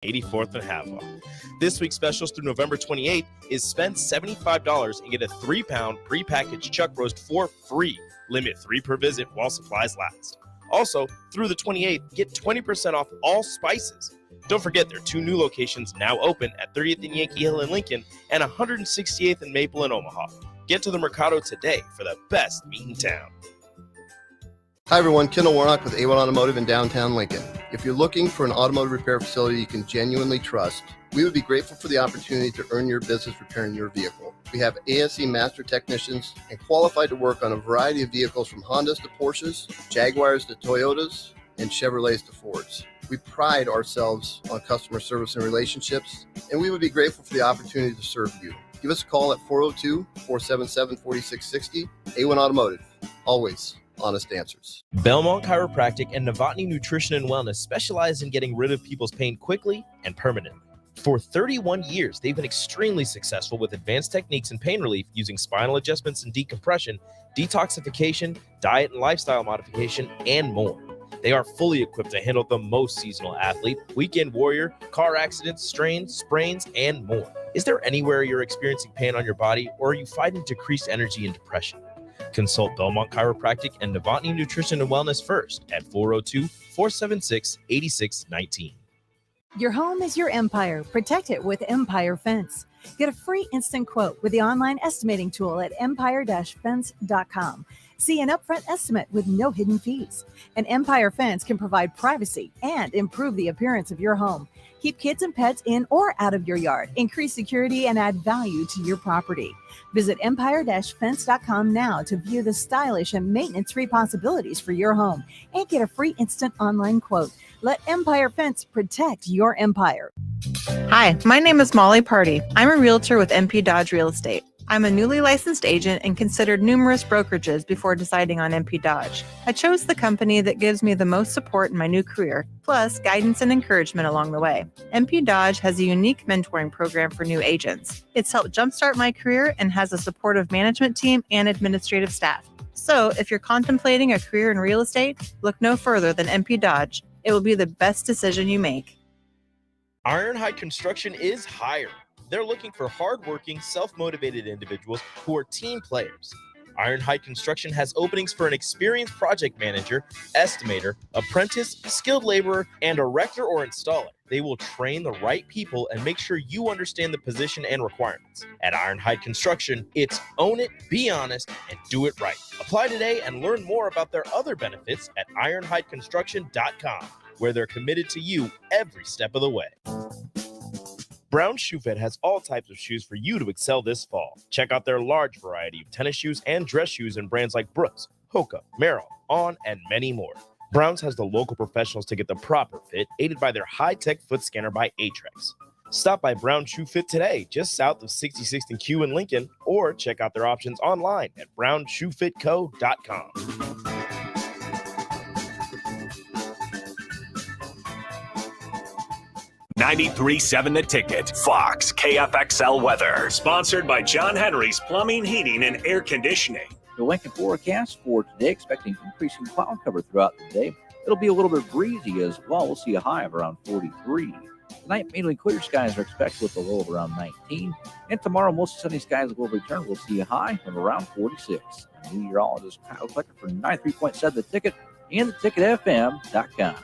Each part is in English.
84th and Havelock. This week's specials through November 28th is spend $75 and get a 3-pound prepackaged chuck roast for free. Limit 3 per visit while supplies last. Also, through the 28th, get 20% off all spices. Don't forget there are 2 new locations now open at 30th and Yankee Hill in Lincoln and 168th and Maple in Omaha. Get to the Mercado today for the best meat in town. Hi everyone, Kendall Warnock with A1 Automotive in downtown Lincoln. If you're looking for an automotive repair facility you can genuinely trust, we would be grateful for the opportunity to earn your business repairing your vehicle. We have ASE master technicians and qualified to work on a variety of vehicles from Hondas to Porsches, Jaguars to Toyotas, and Chevrolets to Fords. We pride ourselves on customer service and relationships, and we would be grateful for the opportunity to serve you. Give us a call at 402-477-4660. A1 Automotive, always honest answers. Belmont Chiropractic and Novotny Nutrition and Wellness specialize in getting rid of people's pain quickly and permanently. For 31 years, they've been extremely successful with advanced techniques in pain relief using spinal adjustments and decompression, detoxification, diet and lifestyle modification, and more. They are fully equipped to handle the most seasonal athlete, weekend warrior, car accidents, strains, sprains, and more. Is there anywhere you're experiencing pain on your body, or are you fighting decreased energy and depression? Consult Belmont Chiropractic and Novotny Nutrition and Wellness first at 402-476-8619. Your home is your empire. Protect it with Empire Fence. Get a free instant quote with the online estimating tool at empire-fence.com. See an upfront estimate with no hidden fees. An Empire Fence can provide privacy and improve the appearance of your home. Keep kids and pets in or out of your yard. Increase security and add value to your property. Visit empire-fence.com now to view the stylish and maintenance-free possibilities for your home and get a free instant online quote. Let Empire Fence protect your empire. Hi, my name is Molly Party. I'm a realtor with MP Dodge Real Estate. I'm a newly licensed agent and considered numerous brokerages before deciding on MP Dodge. I chose the company that gives me the most support in my new career, plus guidance and encouragement along the way. MP Dodge has a unique mentoring program for new agents. It's helped jumpstart my career and has a supportive management team and administrative staff. So if you're contemplating a career in real estate, look no further than MP Dodge. It will be the best decision you make. Ironhide Construction is hiring. They're looking for hardworking, self-motivated individuals who are team players. Ironhide Construction has openings for an experienced project manager, estimator, apprentice, skilled laborer, and erector or installer. They will train the right people and make sure you understand the position and requirements. At Ironhide Construction, it's own it, be honest, and do it right. Apply today and learn more about their other benefits at ironhideconstruction.com, where they're committed to you every step of the way. Brown Shoe Fit has all types of shoes for you to excel this fall. Check out their large variety of tennis shoes and dress shoes in brands like Brooks, Hoka, Merrell, On, and many more. Browns has the local professionals to get the proper fit, aided by their high-tech foot scanner by Aetrex. Stop by Brown Shoe Fit today, just south of 66th and Q in Lincoln, or check out their options online at brownshoefitco.com. 93.7 The Ticket, Fox, KFXL weather. Sponsored by John Henry's Plumbing, Heating, and Air Conditioning. The Lincoln forecast for today, expecting increasing cloud cover throughout the day. It'll be a little bit breezy as well. We'll see a high of around 43. Tonight, mainly clear skies are expected with a low of around 19. And tomorrow, mostly sunny skies will return. We'll see a high of around 46. Meteorologist Kyle Klecker for 93.7 The Ticket and theticketfm.com.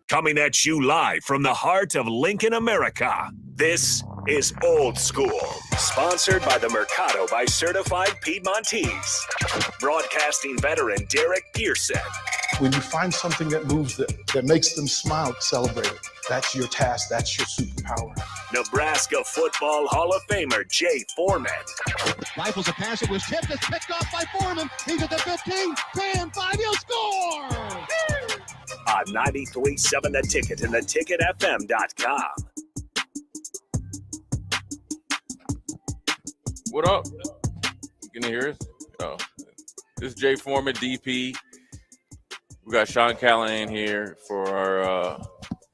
Coming at you live from the heart of Lincoln, America. This is Old School, sponsored by the Mercado by Certified Piedmontese. Broadcasting veteran Derek Pearson. When you find something that moves them, that makes them smile, celebrate it. That's your task. That's your superpower. Nebraska Football Hall of Famer Jay Foreman. Rifles a pass. It was tipped. It's picked off by Foreman. He's at the 15, 10, 5. He'll score! On 93.7 The Ticket and theticketfm.com. What up? Can you hear us? Oh, this is Jay Foreman, DP. We got Sean Callahan here for our,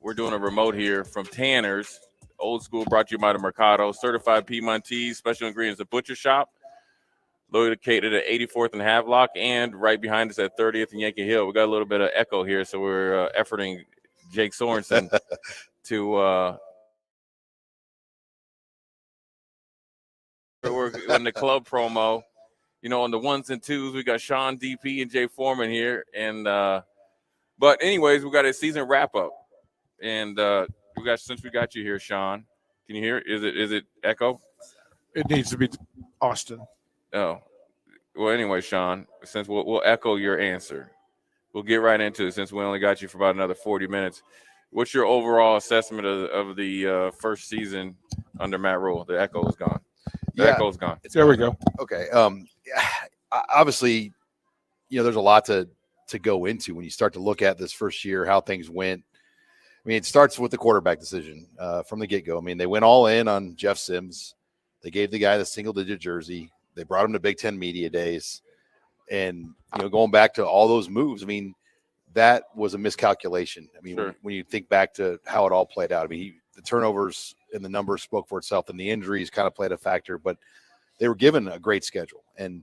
we're doing a remote here from Tanner's. Old School brought to you by the Mercado. Certified Piedmontese, special ingredients, a butcher shop. Located at 84th and Havelock and right behind us at 30th and Yankee Hill. We got a little bit of echo here, so we're efforting Jake Sorensen to we're in the club promo. You know, on the ones and twos, we got Sean DP and Jay Foreman here. And but anyways, we got a season wrap up. And since we got you here, Sean, can you hear it? Is it echo? It needs to be Austin. Oh. Well, anyway, Sean, since we'll echo your answer. We'll get right into it since we only got you for about another 40 minutes. What's your overall assessment of the first season under Matt Rule? The echo is gone. The echo's gone. There we go. Okay. Obviously, there's a lot to go into when you start to look at this first year, how things went. I mean, it starts with the quarterback decision from the get-go. I mean, they went all in on Jeff Sims. They gave the guy the single-digit jersey. They brought him to Big Ten Media Days. And, going back to all those moves, I mean, that was a miscalculation. I mean, sure. when you think back to how it all played out, I mean, the turnovers and the numbers spoke for itself, and the injuries kind of played a factor, but they were given a great schedule. And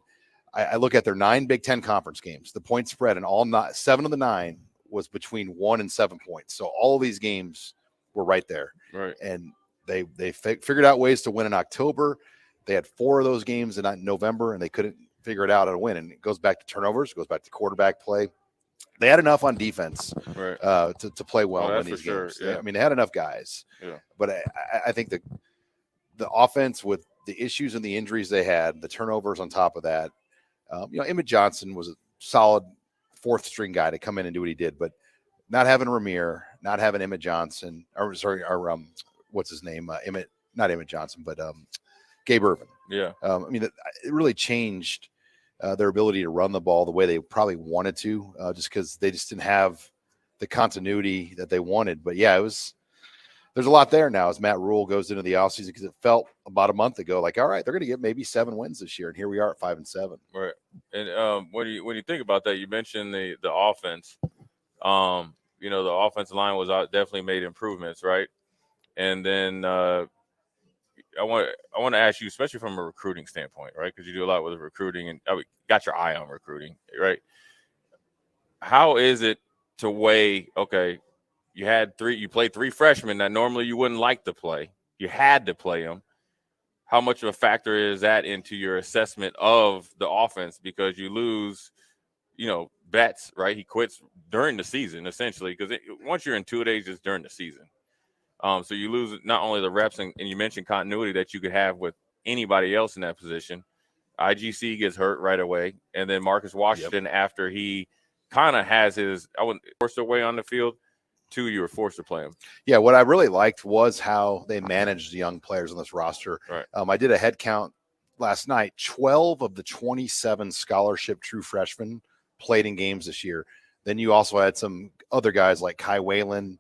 I look at their 9 Big Ten conference games, the point spread in all 7 of the 9 was between 1 and 7 points. So all of these games were right there. Right. And they figured out ways to win in October. They had 4 of those games in November, and they couldn't figure it out how to win. And it goes back to turnovers, it goes back to quarterback play. They had enough on defense right. To play well in these games. Sure. Yeah. I mean, they had enough guys. Yeah. But I think the offense, with the issues and the injuries they had, the turnovers on top of that, Emmett Johnson was a solid 4th string guy to come in and do what he did. But not having Ramir, not having Emmett Johnson, what's his name? Not Emmett Johnson, but Gabe Irvin. Yeah. I mean, it really changed their ability to run the ball the way they probably wanted to, just because they just didn't have the continuity that they wanted. But yeah, there's a lot there now as Matt Rule goes into the offseason, because it felt about a month ago like, all right, they're going to get maybe 7 wins this year, and here we are at 5-7. Right. And when you think about that, you mentioned the offense. The offensive line was definitely made improvements, right? And then I want to ask you, especially from a recruiting standpoint, right? Because you do a lot with recruiting, and got your eye on recruiting, right? How is it to weigh? Okay, you played 3 freshmen that normally you wouldn't like to play. You had to play them. How much of a factor is that into your assessment of the offense? Because you lose, Betts, right? He quits during the season essentially, because once you're in 2 days, it's during the season. So you lose not only the reps, and you mentioned continuity that you could have with anybody else in that position. IGC gets hurt right away. And then Marcus Washington, after he kind of has I wouldn't forced away on the field, 2, you were forced to play him. Yeah, what I really liked was how they managed the young players on this roster. Right. I did a head count last night. 12 of the 27 scholarship true freshmen played in games this year. Then you also had some other guys like Kai Whalen,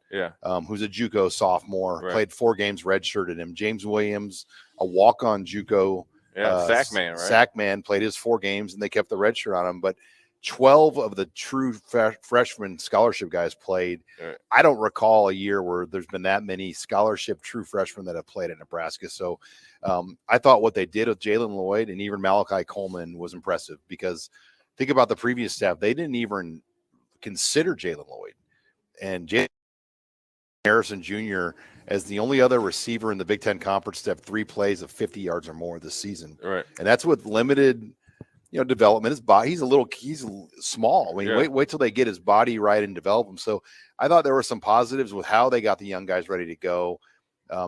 who's a JUCO sophomore, played 4 games, redshirted him. James Williams, a walk-on JUCO Sackman, right? Sackman played his 4 games, and they kept the red shirt on him. But 12 of the true freshman scholarship guys played. Right. I don't recall a year where there's been that many scholarship true freshmen that have played at Nebraska. So I thought what they did with Jalen Lloyd and even Malachi Coleman was impressive, because think about the previous staff. They didn't even consider Jalen Lloyd, and Jalen Harrison Jr. as the only other receiver in the Big Ten Conference to have 3 plays of 50 yards or more this season. Right. And that's with limited, development. His body, he's small. I mean, wait till they get his body right and develop him. So I thought there were some positives with how they got the young guys ready to go.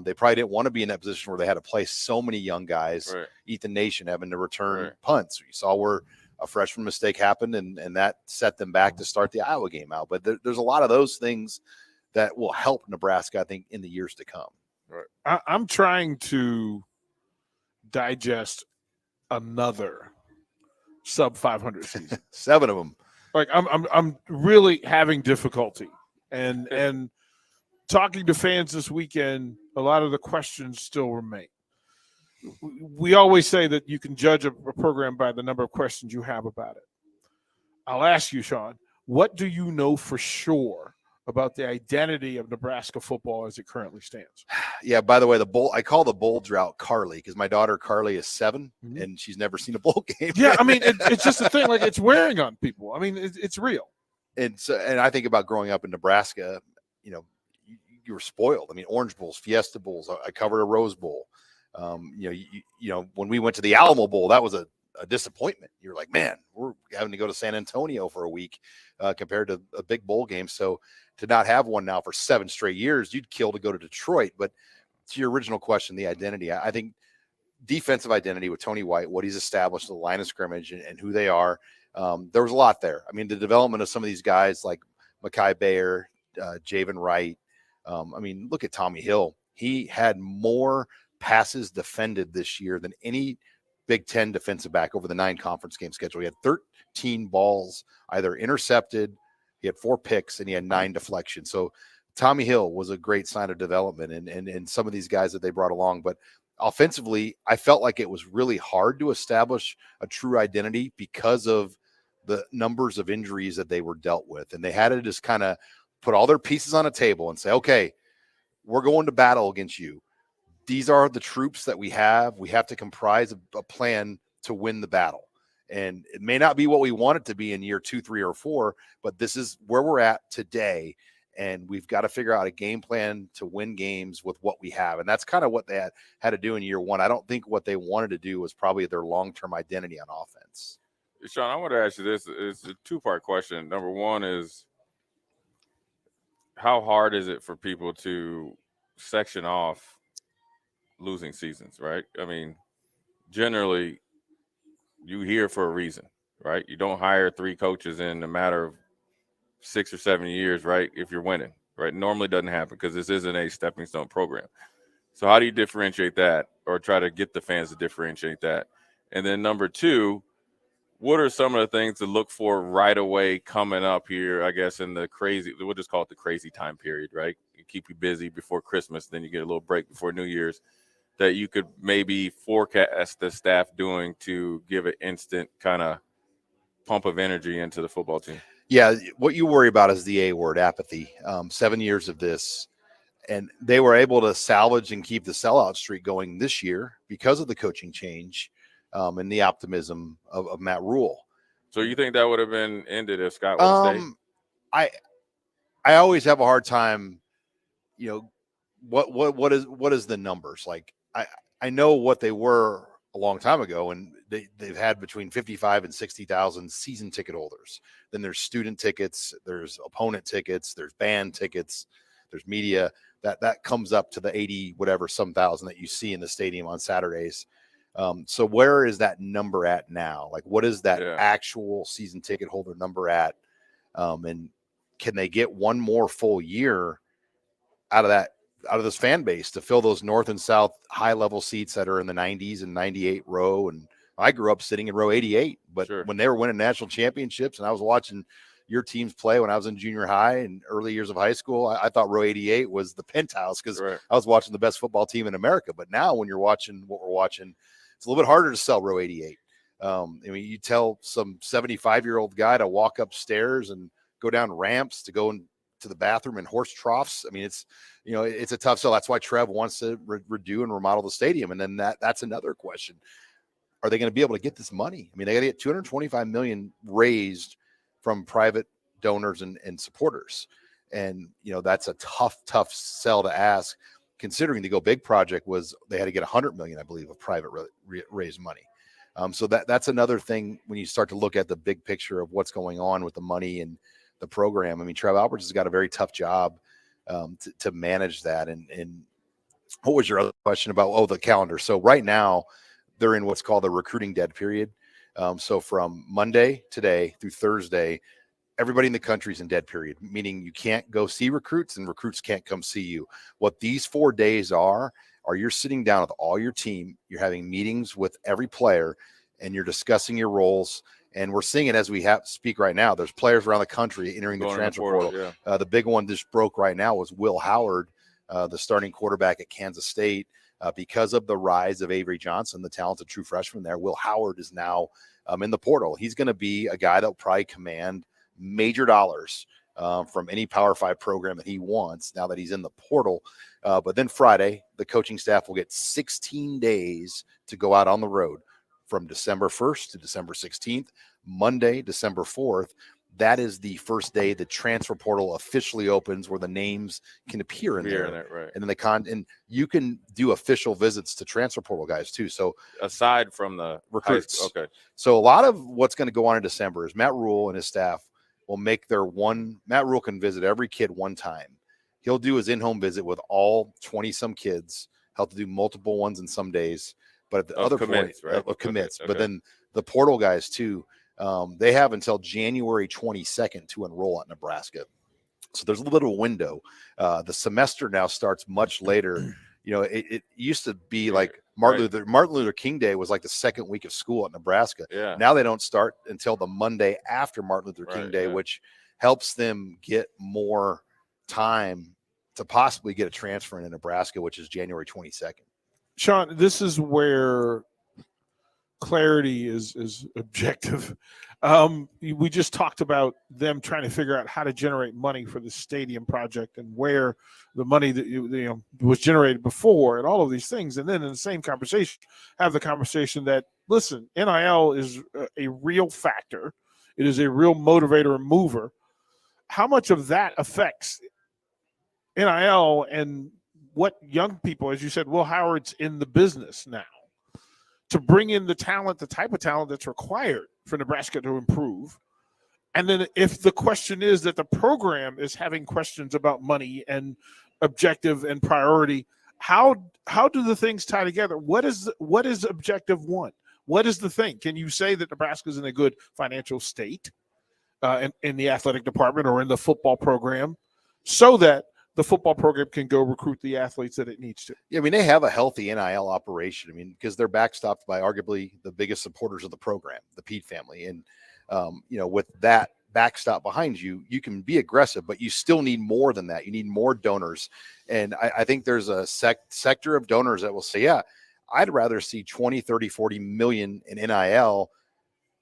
They probably didn't want to be in that position where they had to play so many young guys. Right. Ethan Nation having to return punts. You saw where a freshman mistake happened, and that set them back to start the Iowa game out. But there's a lot of those things that will help Nebraska, I think, in the years to come. Right. I'm trying to digest another sub 500 season. 7 of them. Like I'm really having difficulty, and talking to fans this weekend, a lot of the questions still remain. We always say that you can judge a program by the number of questions you have about it. I'll ask you, Sean, what do you know for sure about the identity of Nebraska football as it currently stands? Yeah, by the way, I call the bowl drought Carly, because my daughter Carly is 7 and she's never seen a bowl game. Yeah, I mean, it's just a thing. Like, it's wearing on people. I mean, it's real. And I think about growing up in Nebraska. you were spoiled. I mean, Orange Bowls, Fiesta Bowls. I covered a Rose Bowl. When we went to the Alamo Bowl, that was a disappointment. You're like, man, we're having to go to San Antonio for a week compared to a big bowl game. So to not have one now for 7 straight years, you'd kill to go to Detroit. But to your original question, the identity, I think defensive identity with Tony White, what he's established, the line of scrimmage and who they are. There was a lot there. I mean, the development of some of these guys like Mekhi Bayer, Javen Wright. Look at Tommy Hill. He had more passes defended this year than any Big Ten defensive back over the 9 conference game schedule. He had 13 balls either intercepted, he had 4 picks, and he had 9 deflections. So Tommy Hill was a great sign of development and some of these guys that they brought along. But offensively, I felt like it was really hard to establish a true identity because of the numbers of injuries that they were dealt with. And they had to just kind of put all their pieces on a table and say, okay, we're going to battle against you. These are the troops that we have. We have to comprise a plan to win the battle. And it may not be what we want it to be in year 2, 3, or 4, but this is where we're at today. And we've got to figure out a game plan to win games with what we have. And that's kind of what they had to do in year 1. I don't think what they wanted to do was probably their long-term identity on offense. Sean, I want to ask you this. It's a 2-part question. Number one is, how hard is it for people to section off losing seasons, right? I mean, generally, you hear for a reason, right? You don't hire 3 coaches in a matter of 6 or 7 years, right? If you're winning, right? Normally doesn't happen because this isn't a stepping stone program. So how do you differentiate that, or try to get the fans to differentiate that? And then number 2, what are some of the things to look for right away coming up here, I guess, in the crazy, we'll just call it the crazy time period, right? You keep you busy before Christmas, then you get a little break before New Year's, that you could maybe forecast the staff doing to give an instant kind of pump of energy into the football team? Yeah, what you worry about is the A word, apathy. 7 years of this, and they were able to salvage and keep the sellout streak going this year because of the coaching change and the optimism of Matt Rule. So you think that would have been ended if Scott would have stayed? I always have a hard time, what is the numbers? Like I know what they were a long time ago, and they've had between 55 and 60,000 season ticket holders. Then there's student tickets, there's opponent tickets, there's band tickets, there's media. That comes up to the 80 whatever some thousand that you see in the stadium on Saturdays. So where is that number at now? Like, what is that actual season ticket holder number at? And can they get one more full year out of this fan base to fill those north and south high level seats that are in the 90s and 98 row? And I grew up sitting in row 88, but when they were winning national championships and I was watching your teams play when I was in junior high and early years of high school, I thought row 88 was the penthouse because I was watching the best football team in America. But now when you're watching what we're watching, it's a little bit harder to sell row 88. You tell some 75-year-old guy to walk upstairs and go down ramps to go to the bathroom in horse troughs. It's a tough sell. That's why Trev wants to redo and remodel the stadium. And then that's another question. Are they going to be able to get this money? They got to get $225 million raised from private donors and supporters. And, that's a tough sell to ask, considering the Go Big project was they had to get $100 million, I believe, of private raised money. So that's another thing when you start to look at the big picture of what's going on with the money and the program. Trev Alberts has got a very tough job to manage that. And what was your other question about? The calendar. So right now they're in what's called the recruiting dead period. So from Monday today through Thursday, everybody in the country is in dead period, meaning you can't go see recruits and recruits can't come see you. What these 4 days are you're sitting down with all your team, you're having meetings with every player, and you're discussing your roles. And we're seeing it as we speak right now. There's players around the country entering the transfer portal. The big one just broke right now was Will Howard, the starting quarterback at Kansas State. Because of the rise of Avery Johnson, the talented true freshman there, Will Howard is now in the portal. He's going to be a guy that will probably command major dollars from any Power 5 program that he wants now that he's in the portal. But then Friday, the coaching staff will get 16 days to go out on the road from December 1st to December 16th, Monday, December 4th. that is the first day the transfer portal officially opens, where the names can appear in there. Right. And then and you can do official visits to transfer portal guys too. So aside from the recruits, okay. So a lot of what's going to go on in December is Matt Rule and his staff will make Matt Rule can visit every kid one time. He'll do his in-home visit with all 20-some kids. He'll have to do multiple ones in some days, but at the other point of commits. Okay. But then the portal guys too. They have until January 22nd to enroll at Nebraska. So there's a little window. The semester now starts much later. It used to be like Martin Luther King Day was like the second week of school at Nebraska. Yeah. Now they don't start until the Monday after Martin Luther King Day, which helps them get more time to possibly get a transfer in Nebraska, which is January 22nd. Sean, this is where clarity is objective. We just talked about them trying to figure out how to generate money for the stadium project and where the money that was generated before and all of these things. And then in the same conversation, have the conversation that, listen, NIL is a real factor. It is a real motivator and mover. How much of that affects NIL and what young people, as you said, Will Howard's in the business now, to bring in the talent, the type of talent that's required for Nebraska to improve. And then if the question is that the program is having questions about money and objective and priority, how do the things tie together? What is objective one? What is the thing? Can you say that Nebraska's in a good financial state in the athletic department or in the football program so that the football program can go recruit the athletes that it needs to? Yeah, I mean, they have a healthy NIL operation. I mean, because they're backstopped by arguably the biggest supporters of the program, the Pete family. And, with that backstop behind you, you can be aggressive, but you still need more than that. You need more donors. And I think there's a sector of donors that will say, yeah, I'd rather see 20, 30, 40 million in NIL,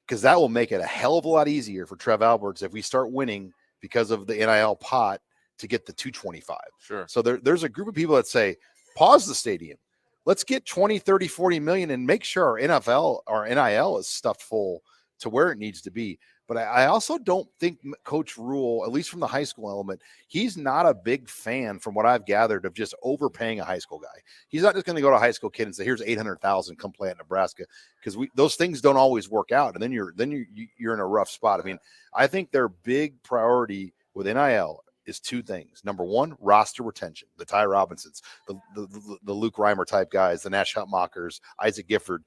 because that will make it a hell of a lot easier for Trev Alberts if we start winning because of the NIL pot to get the 225. Sure. So there's a group of people that say, pause the stadium. Let's get 20, 30, 40 million and make sure our NIL is stuffed full to where it needs to be. But I also don't think Coach Rule, at least from the high school element, he's not a big fan, from what I've gathered, of just overpaying a high school guy. He's not just going to go to a high school kid and say, here's $800,000, come play at Nebraska, because those things don't always work out. And then you're in a rough spot. I mean, I think their big priority with NIL is two things. Number one, roster retention. The Ty Robinsons, the Luke Reimer type guys, the Nash Hutmakers, Isaac Gifford,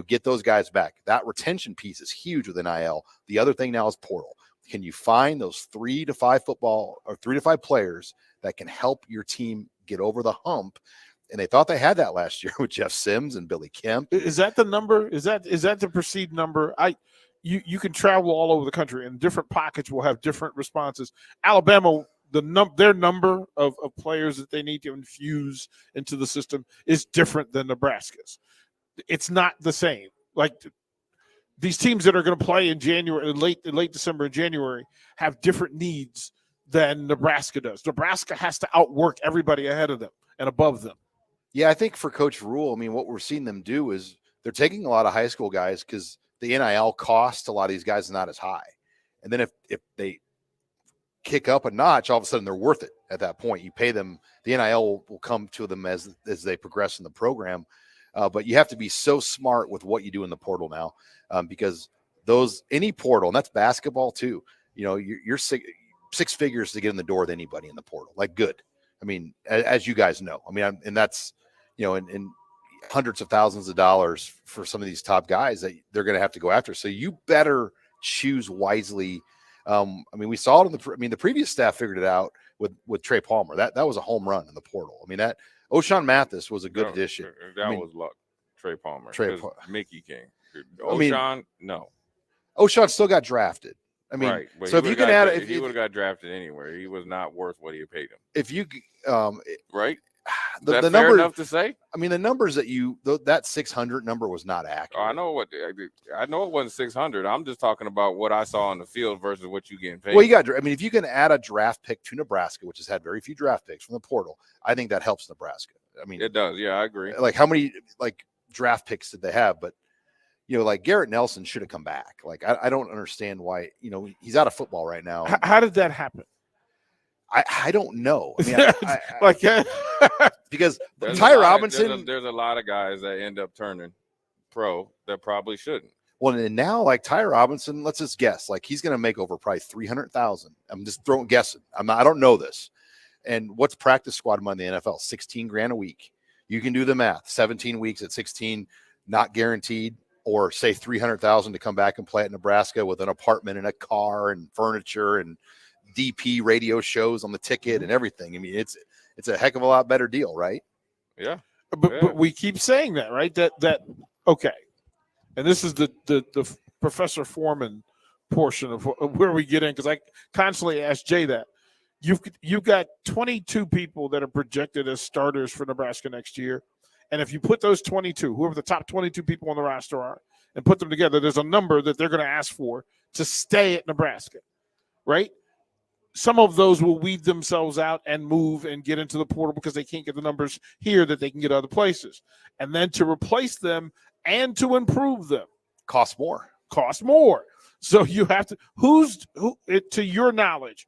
get those guys back. That retention piece is huge with NIL. The other thing now is portal. Can you find those 3 to 5 players that can help your team get over the hump? And they thought they had that last year with Jeff Sims and Billy Kemp. Is that the number? Is that the perceived number? You can travel all over the country, and different pockets will have different responses. Alabama, their number of players that they need to infuse into the system is different than Nebraska's. It's not the same. Like, these teams that are going to play in January, late December and January, have different needs than Nebraska does. Nebraska has to outwork everybody ahead of them and above them. Yeah, I think for Coach Rule, I mean, what we're seeing them do is they're taking a lot of high school guys because the NIL cost a lot of these guys is not as high. And then if they kick up a notch, all of a sudden they're worth it at that point. You pay them, the NIL will come to them as they progress in the program. But you have to be so smart with what you do in the portal now, because any portal, and that's basketball too, you're six figures to get in the door with anybody in the portal, like good. I mean, as you guys know, I mean, and that's, in hundreds of thousands of dollars for some of these top guys that they're going to have to go after. So you better choose wisely. I mean, we saw it the previous staff figured it out with Trey Palmer. That was a home run in the portal. I mean, that O'Shawn Mathis was a good addition. That was luck. Trey Palmer. Mickey King. No. O'Shawn still got drafted. I mean, right. So if you can add, if he would have got drafted anywhere, he was not worth what you paid him. If you, right. The fair number enough to say. I mean, the numbers that 600 number was not accurate. I know it wasn't 600. I'm just talking about what I saw on the field versus what you getting paid. Well, if you can add a draft pick to Nebraska, which has had very few draft picks from the portal, I think that helps Nebraska. I mean, it does. Yeah, I agree. Like, how many draft picks did they have? But like Garrett Nelson should have come back. Like, I don't understand why, he's out of football right now. How did that happen? I don't know. I mean, because Ty Robinson, there's a lot of guys that end up turning pro that probably shouldn't. Well, and now like Ty Robinson, let's just guess, like he's going to make over probably 300,000. I'm just guessing. I don't know this. And what's practice squad money in the NFL? 16 grand a week. You can do the math. 17 weeks at 16, not guaranteed, or say 300,000 to come back and play at Nebraska with an apartment and a car and furniture and DP radio shows on the ticket and everything. I mean, it's a heck of a lot better deal, right? Yeah. But we keep saying that, right? That okay. And this is the Professor Foreman portion of where we get in, because I constantly ask Jay that. You've got 22 people that are projected as starters for Nebraska next year. And if you put those 22, whoever the top 22 people on the roster are, and put them together, there's a number that they're going to ask for to stay at Nebraska, right? Some of those will weed themselves out and move and get into the portal because they can't get the numbers here that they can get other places. And then to replace them and to improve them costs more. So you have to, who to your knowledge,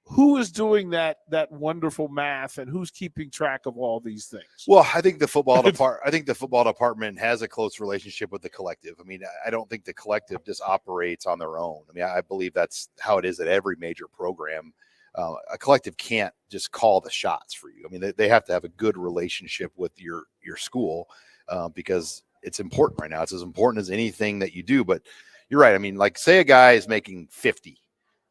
who is doing that wonderful math and who's keeping track of all these things? Well, I think the football department has a close relationship with the collective. I mean, I don't think the collective just operates on their own. I mean, I believe that's how it is at every major program. A collective can't just call the shots for you. I mean, they have to have a good relationship with your school because it's important right now. It's as important as anything that you do. But you're right. I mean, like say a guy is making 50.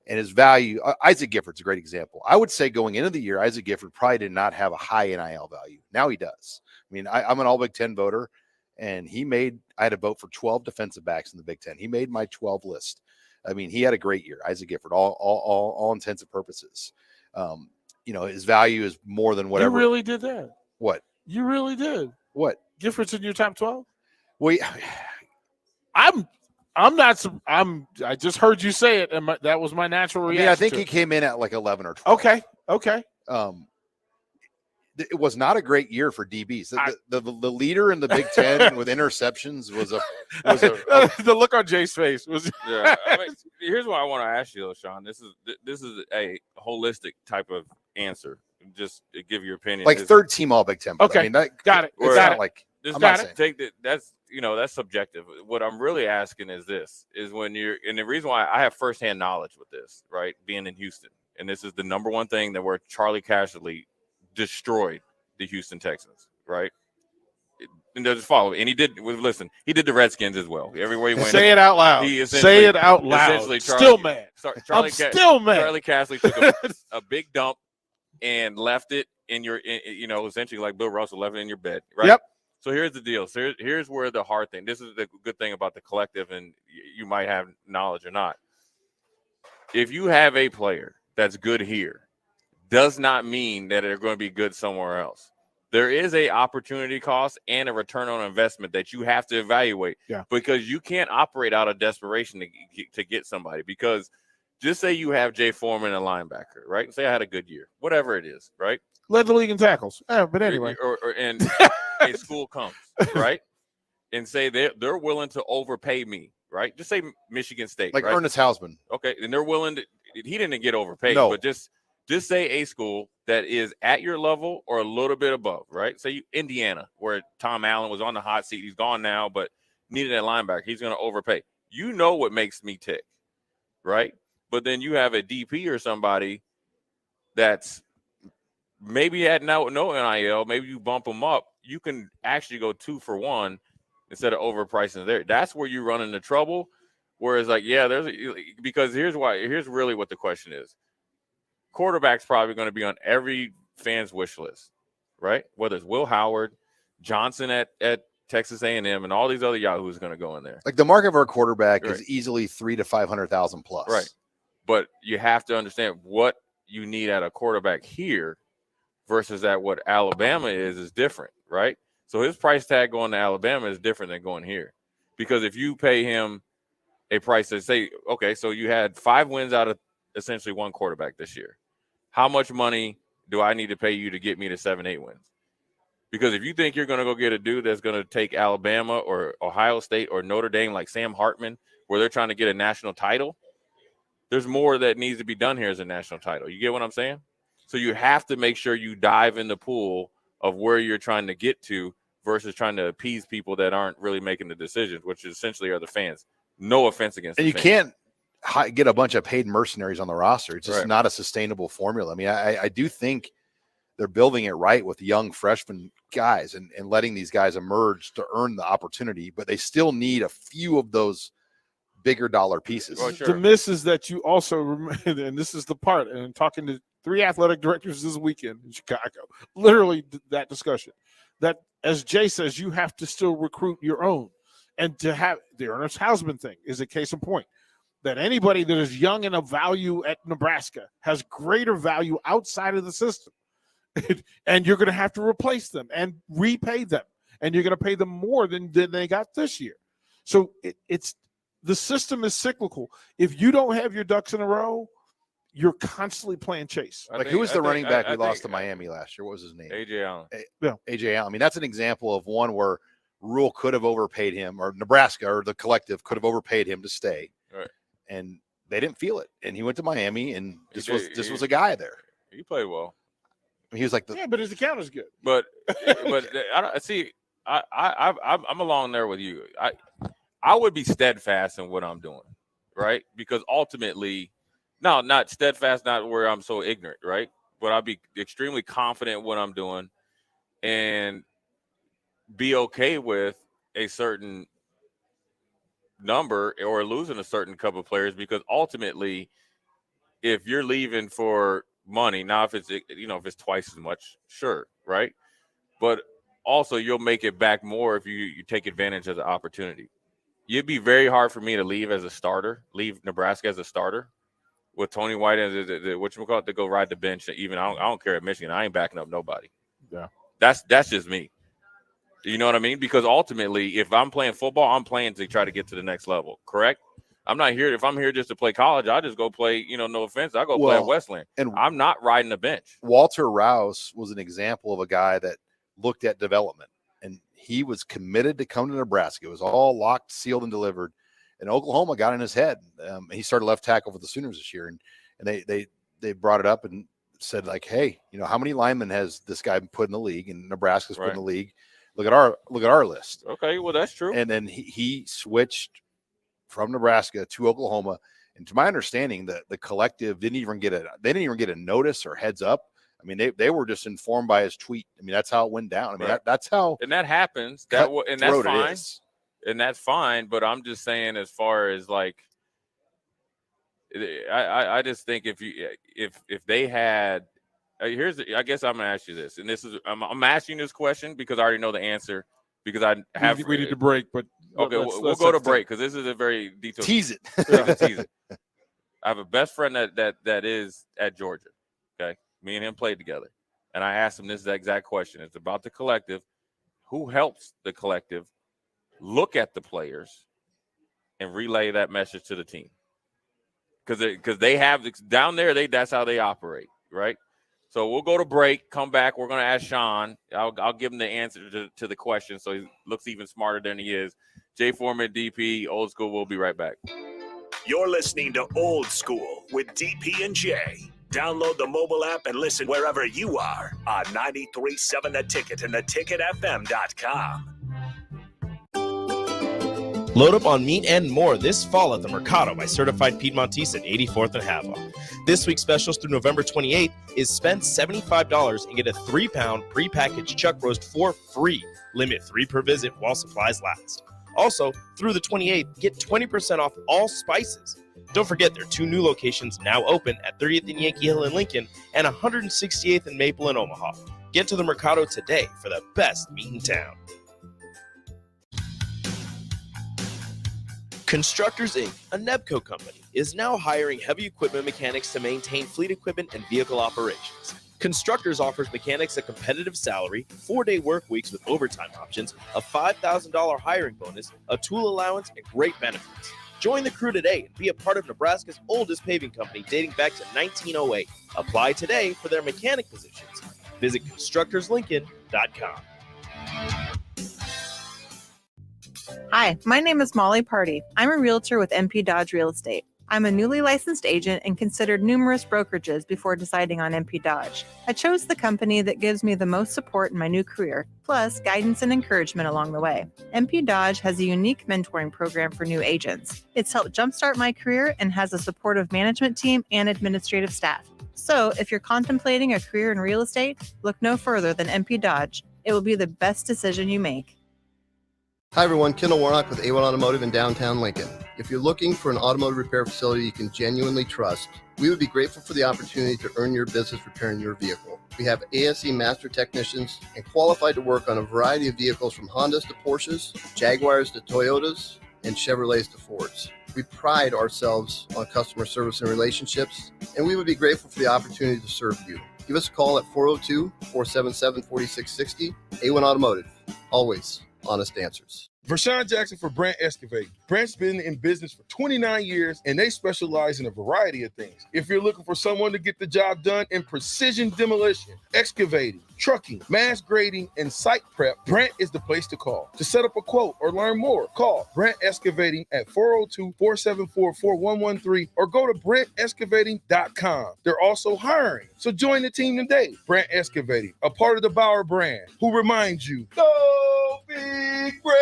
And his value, Isaac Gifford's a great example. I would say going into the year, Isaac Gifford probably did not have a high NIL value. Now he does. I mean, I'm an all Big Ten voter, and I had to vote for 12 defensive backs in the Big Ten. He made my 12 list. I mean, he had a great year, Isaac Gifford, all intents and purposes. His value is more than whatever. You really did that. What? You really did. What? Gifford's in your top 12? Well, I just heard you say it, and that was my natural reaction. I think he came in at like 11 or 12. Okay. It was not a great year for DBs. The leader in the Big Ten with interceptions was the look on Jay's face was. Yeah. I mean, here's what I want to ask you, though, Sean. This is a holistic type of answer. Just to give your opinion. Like third team All Big Ten. Okay, got it. It's not like I'm not saying take that. That's subjective. What I'm really asking is when and the reason why I have firsthand knowledge with this, right? Being in Houston, and this is the number one thing where Charlie Casserly destroyed the Houston Texans, right? And they'll just follow. And he did the Redskins as well. Everywhere he went. Say it out loud. Say it out loud. Still mad. I'm still mad. Charlie Casserly took a big dump and left it in your, essentially like Bill Russell left it in your bed, right? Yep. So here's the deal. So here's where the hard thing. This is the good thing about the collective, and you might have knowledge or not. If you have a player that's good here, does not mean that they're going to be good somewhere else. There is a opportunity cost and a return on investment that you have to evaluate. Yeah. Because you can't operate out of desperation to get somebody. Because just say you have Jay Foreman, a linebacker, right? And say I had a good year, whatever it is, right? Led the league in tackles. But anyway. And a school comes, right? And say they're willing to overpay me, right? Just say Michigan State. Like right? Ernest Hausman. Okay. And they're willing to – he didn't get overpaid. No. But just say a school that is at your level or a little bit above, right? Say Indiana, where Tom Allen was on the hot seat. He's gone now, but needed a linebacker. He's going to overpay. You know what makes me tick, right? But then you have a DP or somebody that's maybe had no NIL. Maybe you bump them up. You can actually go 2 for 1 instead of overpricing there. That's where you run into trouble. Whereas, because here's really what the question is. Quarterback's probably going to be on every fan's wish list, right? Whether it's Will Howard, Johnson at Texas A&M, and all these other yahoos going to go in there. Like the market of our quarterback right. is easily 300,000 to 500,000 plus. Right. But you have to understand what you need at a quarterback here versus at what Alabama is different, right? So his price tag going to Alabama is different than going here. Because if you pay him a price that say, okay, so you had 5 wins out of essentially 1 quarterback this year. How much money do I need to pay you to get me to 7-8 wins? Because if you think you're going to go get a dude that's going to take Alabama or Ohio State or Notre Dame like Sam Hartman, where they're trying to get a national title, there's more that needs to be done here as a national title. You get what I'm saying? So you have to make sure you dive in the pool of where you're trying to get to versus trying to appease people that aren't really making the decisions, which essentially are the fans. No offense against and the you fans. can't get a bunch of paid mercenaries on the roster. It's just Right. not a sustainable formula. I mean, I do think they're building it right with young freshman guys and letting these guys emerge to earn the opportunity, but they still need a few of those bigger dollar pieces. Well, sure. The miss is that you also remember, and this is the part, and I'm talking to 3 athletic directors this weekend in Chicago, literally that discussion, that as Jay says, you have to still recruit your own. And to have the Ernest Hausman thing is a case in point, that anybody that is young and of value at Nebraska has greater value outside of the system. And you're going to have to replace them and repay them. And you're going to pay them more than they got this year. So it's the system is cyclical. If you don't have your ducks in a row, you're constantly playing chase. Who was the running back we lost to Miami last year? What was his name? A.J. Allen. A.J. Allen. I mean, that's an example of one where Rule could have overpaid him, or Nebraska or the collective could have overpaid him to stay. Right. And they didn't feel it. And he went to Miami, and this was a guy there. He played well. He was like but his account is good. But I don't see. I'm along there with you. I would be steadfast in what I'm doing, right? Because ultimately, no, not steadfast, not where I'm so ignorant, right? But I'll be extremely confident in what I'm doing, and be okay with a certain number or losing a certain couple of players, because ultimately, if you're leaving for money, now if it's twice as much, sure, right? But also you'll make it back more if you take advantage of the opportunity. It'd be very hard for me to leave Nebraska as a starter with Tony White as whatchamacallit, to go ride the bench. Even I don't care at Michigan. I ain't backing up nobody. Yeah. That's just me. You know what I mean? Because ultimately, if I'm playing football, I'm playing to try to get to the next level, correct? I'm not here. If I'm here just to play college, I'll just go play, no offense, I'll go play at Westland. And I'm not riding the bench. Walter Rouse was an example of a guy that looked at development, and he was committed to come to Nebraska. It was all locked, sealed, and delivered. And Oklahoma got in his head. He started left tackle for the Sooners this year, and they brought it up and said, like, hey, how many linemen has this guy put in the league? And Nebraska's put in the league. Look at our list. Okay, well, that's true. And then he switched from Nebraska to Oklahoma. And to my understanding, the collective didn't even get a notice or heads up. I mean, they were just informed by his tweet. I mean, that's how it went down. I mean, that's how. And that happens. And that's fine. And that's fine. But I'm just saying, as far as like, I just think if they had, I guess I'm gonna ask you this, and this is I'm asking this question because I already know the answer, because we need to break, but okay, we'll go to break because this is a very detailed tease it. Tease it. I have a best friend that is at Georgia. Okay, me and him played together, and I asked him this exact question. It's about the collective. Who helps the collective look at the players and relay that message to the team? Because they have down there, that's how they operate, right? So we'll go to break, come back. We're going to ask Sean. I'll give him the answer to the question so he looks even smarter than he is. Jay Foreman, DP, Old School. We'll be right back. You're listening to Old School with DP and Jay. Download the mobile app and listen wherever you are on 93.7 The Ticket and theticketfm.com. Load up on meat and more this fall at the Mercado by Certified Piedmontese at 84th and Havelock. This week's specials through November 28th is spend $75 and get a 3-pound prepackaged chuck roast for free. Limit 3 per visit while supplies last. Also, through the 28th, get 20% off all spices. Don't forget there are 2 new locations now open at 30th and Yankee Hill in Lincoln and 168th and Maple in Omaha. Get to the Mercado today for the best meat in town. Constructors, Inc., a Nebco company, is now hiring heavy equipment mechanics to maintain fleet equipment and vehicle operations. Constructors offers mechanics a competitive salary, 4-day work weeks with overtime options, a $5,000 hiring bonus, a tool allowance, and great benefits. Join the crew today and be a part of Nebraska's oldest paving company dating back to 1908. Apply today for their mechanic positions. Visit constructorslincoln.com. Hi, my name is Molly Party. I'm a realtor with MP Dodge Real Estate. I'm a newly licensed agent and considered numerous brokerages before deciding on MP Dodge. I chose the company that gives me the most support in my new career, plus guidance and encouragement along the way. MP Dodge has a unique mentoring program for new agents. It's helped jumpstart my career and has a supportive management team and administrative staff. So if you're contemplating a career in real estate, look no further than MP Dodge. It will be the best decision you make. Hi everyone, Kendall Warnock with A1 Automotive in downtown Lincoln. If you're looking for an automotive repair facility you can genuinely trust, we would be grateful for the opportunity to earn your business repairing your vehicle. We have ASE master technicians and qualified to work on a variety of vehicles from Hondas to Porsches, Jaguars to Toyotas, and Chevrolets to Fords. We pride ourselves on customer service and relationships, and we would be grateful for the opportunity to serve you. Give us a call at 402-477-4660. A1 Automotive, always honest answers. Vershawn Jackson for Brandt Excavating. Brandt's been in business for 29 years, and they specialize in a variety of things. If you're looking for someone to get the job done in precision demolition, excavating, trucking, mass grading, and site prep, Brandt is the place to call. To set up a quote or learn more, call Brandt Excavating at 402-474-4113 or go to BrandtExcavating.com. They're also hiring, so join the team today. Brandt Excavating, a part of the Bauer brand, who reminds you, go big Brandt.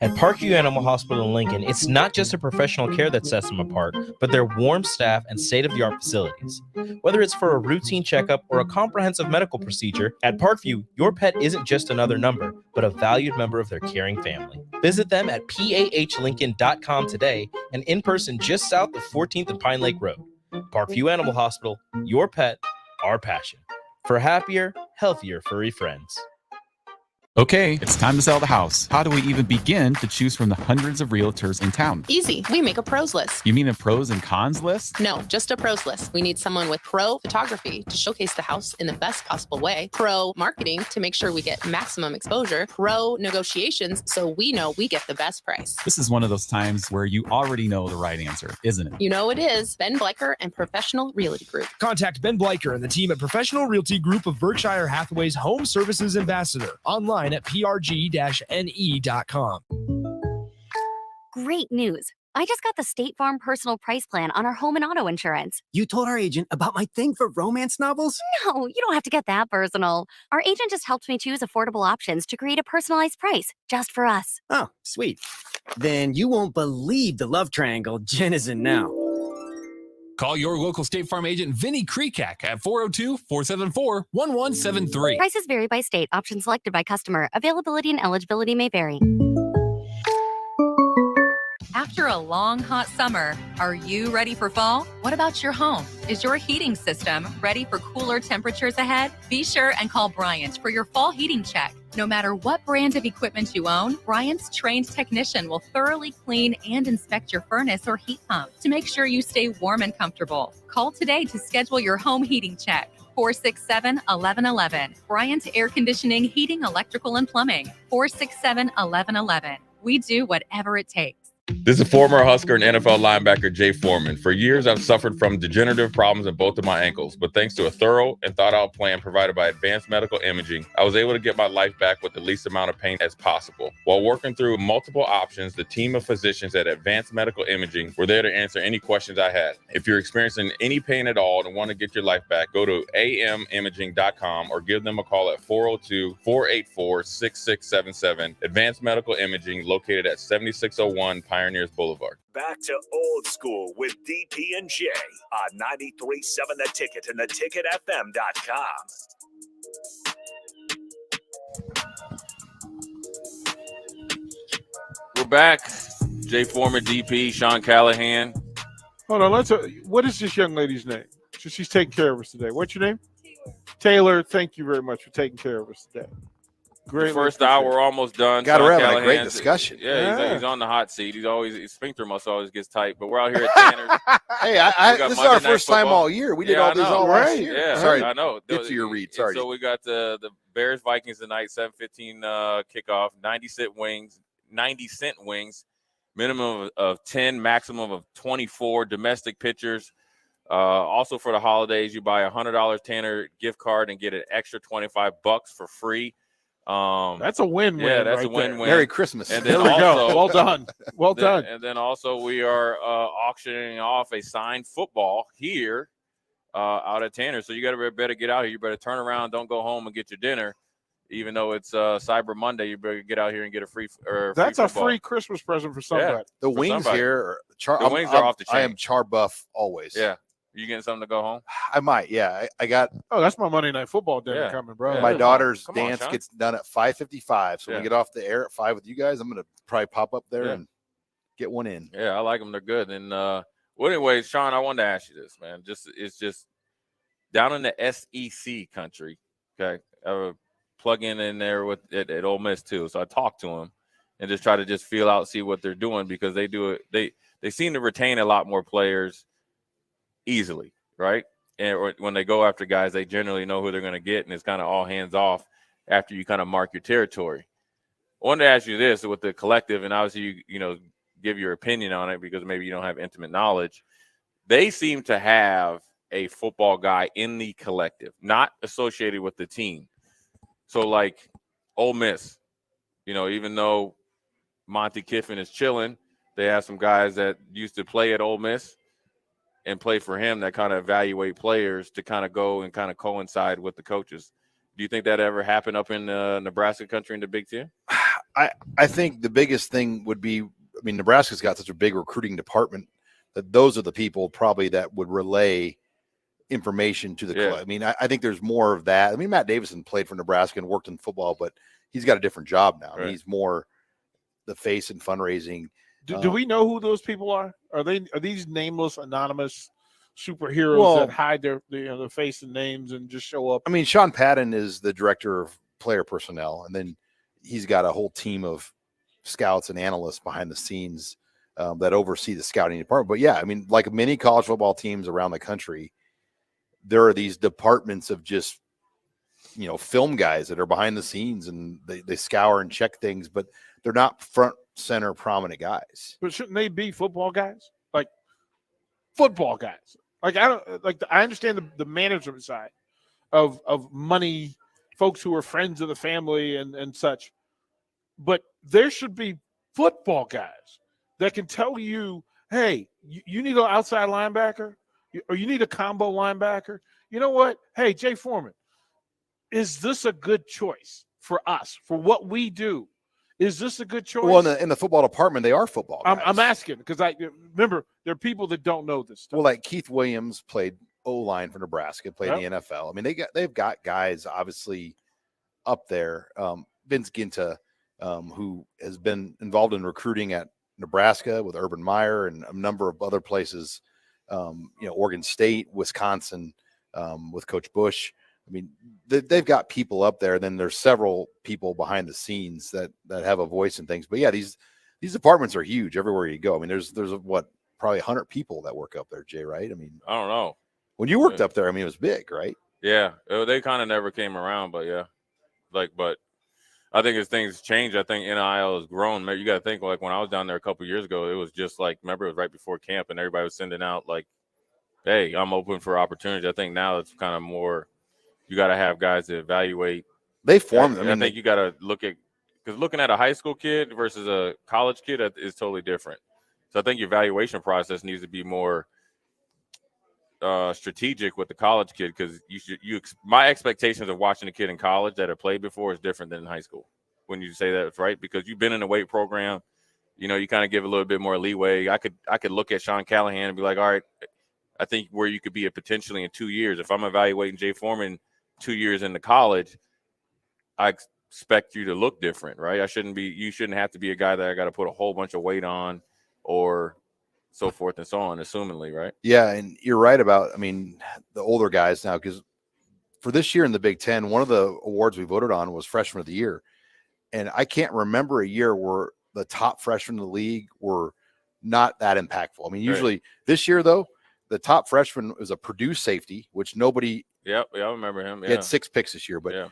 At Parkview Animal Hospital in Lincoln, it's not just the professional care that sets them apart, but their warm staff and state-of-the-art facilities. Whether it's for a routine checkup or a comprehensive medical procedure, at Parkview, your pet isn't just another number, but a valued member of their caring family. Visit them at pahlincoln.com today and in person just south of 14th and Pine Lake Road. Parkview Animal Hospital, your pet, our passion. For happier, healthier furry friends. Okay, it's time to sell the house. How do we even begin to choose from the hundreds of realtors in town? Easy. We make a pros list. You mean a pros and cons list? No, just a pros list. We need someone with pro photography to showcase the house in the best possible way, pro marketing to make sure we get maximum exposure, pro negotiations so we know we get the best price. This is one of those times where you already know the right answer, isn't it? You know it is. Ben Bleicher and Professional Realty Group. Contact Ben Bleicher and the team at Professional Realty Group of Berkshire Hathaway's Home Services Ambassador. Online at prg-ne.com. Great news. I just got the State Farm personal price plan on our home and auto insurance. You told our agent about my thing for romance novels? No, you don't have to get that personal. Our agent just helped me choose affordable options to create a personalized price just for us. Oh, sweet. Then you won't believe the love triangle Jen is in now. Call your local State Farm agent, Vinny Krekak, at 402-474-1173. Prices vary by state. Options selected by customer. Availability and eligibility may vary. After a long, hot summer, are you ready for fall? What about your home? Is your heating system ready for cooler temperatures ahead? Be sure and call Bryant for your fall heating check. No matter what brand of equipment you own, Bryant's trained technician will thoroughly clean and inspect your furnace or heat pump to make sure you stay warm and comfortable. Call today to schedule your home heating check. 467-1111. Bryant Air Conditioning, Heating, Electrical, and Plumbing. 467-1111. We do whatever it takes. This is former Husker and NFL linebacker Jay Foreman. For years, I've suffered from degenerative problems in both of my ankles, but thanks to a thorough and thought-out plan provided by Advanced Medical Imaging, I was able to get my life back with the least amount of pain as possible. While working through multiple options, the team of physicians at Advanced Medical Imaging were there to answer any questions I had. If you're experiencing any pain at all and want to get your life back, go to amimaging.com or give them a call at 402-484-6677. Advanced Medical Imaging, located at 7601 Pioneers Boulevard. Back to Old School with DP and J on 93.7 The Ticket and theticketfm.com. We're back. Jay Foreman, DP, Sean Callahan. Hold on. What is this young lady's name? She's taking care of us today. What's your name? Taylor. Thank you very much for taking care of us today. Great. First hour, we're almost done. Got her having a great discussion. Yeah, he's on the hot seat. His sphincter muscle always gets tight. But we're out here at Tanner's. Hey, this is our first time all year. We did all this all last year. Yeah, sorry, I know. Get to your read. Sorry. So we got the Bears Vikings tonight, 7:15 kickoff. 90-cent wings, minimum of 10, maximum of 24. Domestic pitchers. Also for the holidays, you buy a $100 Tanner gift card and get an extra $25 for free. That's a win-win. Yeah, that's right a win-win. there. Merry Christmas. And There then we also, go. Well done. Well done. And then also we are auctioning off a signed football here out at Tanner. So you got to better get out here. You better turn around. Don't go home and get your dinner. Even though it's Cyber Monday, you better get out here and get a free. That's free a football. free Christmas present for somebody. Yeah, The for wings somebody. here, The wings are off the chain. I am char buff always. Yeah. You getting something to go home? I might. Yeah, I got. Oh, that's my Monday Night Football dinner coming, bro. My daughter's Come on, dance Sean. gets done at 5:55. So when Yeah. we get off the air at 5 with you guys, I'm gonna probably pop up there Yeah. and get one in. Yeah, I like them. They're good. And well, anyways, Sean, I wanted to ask you this, man. It's just down in the SEC country. Okay, plug in there with at Ole Miss too. So I talked to him and just try to just feel out, see what they're doing because they do it. They seem to retain a lot more players easily, right? And when they go after guys, they generally know who they're going to get, and it's kind of all hands off after you kind of mark your territory. I wanted to ask you this with the collective, and obviously you give your opinion on it because maybe you don't have intimate knowledge. They seem to have a football guy in the collective, not associated with the team. So like Ole Miss, even though Monty Kiffin is chilling, they have some guys that used to play at Ole Miss and play for him that kind of evaluate players to kind of go and kind of coincide with the coaches. Do you think that ever happened up in Nebraska country in the Big Ten? I think the biggest thing would be, Nebraska's got such a big recruiting department that those are the people probably that would relay information to the club. I think there's more of that. Matt Davison played for Nebraska and worked in football, but he's got a different job now. Right. He's more the face and fundraising. Do we know who those people are? Are these nameless, anonymous superheroes that hide their face and names and just show up? Sean Patton is the director of player personnel, and then he's got a whole team of scouts and analysts behind the scenes that oversee the scouting department. But yeah, like many college football teams around the country, there are these departments of just film guys that are behind the scenes and they scour and check things, but they're not front center prominent guys. But shouldn't they be football guys? Like football guys. Like I understand the management side of money, folks who are friends of the family and such. But there should be football guys that can tell you, hey, you need an outside linebacker or you need a combo linebacker. You know what? Hey, Jay Foreman, is this a good choice for us, for what we do? Is this a good choice? Well, in the football department, they are football guys. I'm asking because I remember there are people that don't know this stuff. Well, like Keith Williams played O-line for Nebraska, played in the NFL. They've got guys obviously up there. Vince Ginta, who has been involved in recruiting at Nebraska with Urban Meyer and a number of other places, Oregon State, Wisconsin, with Coach Bush. They've got people up there. Then there's several people behind the scenes that have a voice and things. But yeah, these departments are huge everywhere you go. There's probably 100 people that work up there, Jay, right? I don't know. When you worked up there, it was big, right? Yeah, they kind of never came around, but yeah, but I think as things change, I think NIL has grown. You got to think like when I was down there a couple of years ago, it was just like, remember, it was right before camp, and everybody was sending out like, "Hey, I'm open for opportunity." I think now it's kind of more. You got to have guys to evaluate. They form. I think you got to because looking at a high school kid versus a college kid is totally different. So I think your evaluation process needs to be more strategic with the college kid because my expectations of watching a kid in college that have played before is different than in high school. When you say that, right? Because you've been in a weight program, you kind of give a little bit more leeway. I could look at Sean Callahan and be like, all right, I think where you could be potentially in 2 years. If I'm evaluating Jay Foreman 2 years into college, I expect you to look different, right? You shouldn't have to be a guy that I got to put a whole bunch of weight on or so forth and so on, assumingly, right? Yeah, and you're right about, the older guys now, because for this year in the Big Ten, one of the awards we voted on was Freshman of the Year. And I can't remember a year where the top freshmen in the league were not that impactful. Usually this year, though, the top freshman was a Purdue safety, which nobody. Yeah, I remember him. Yeah. He had 6 picks this year, but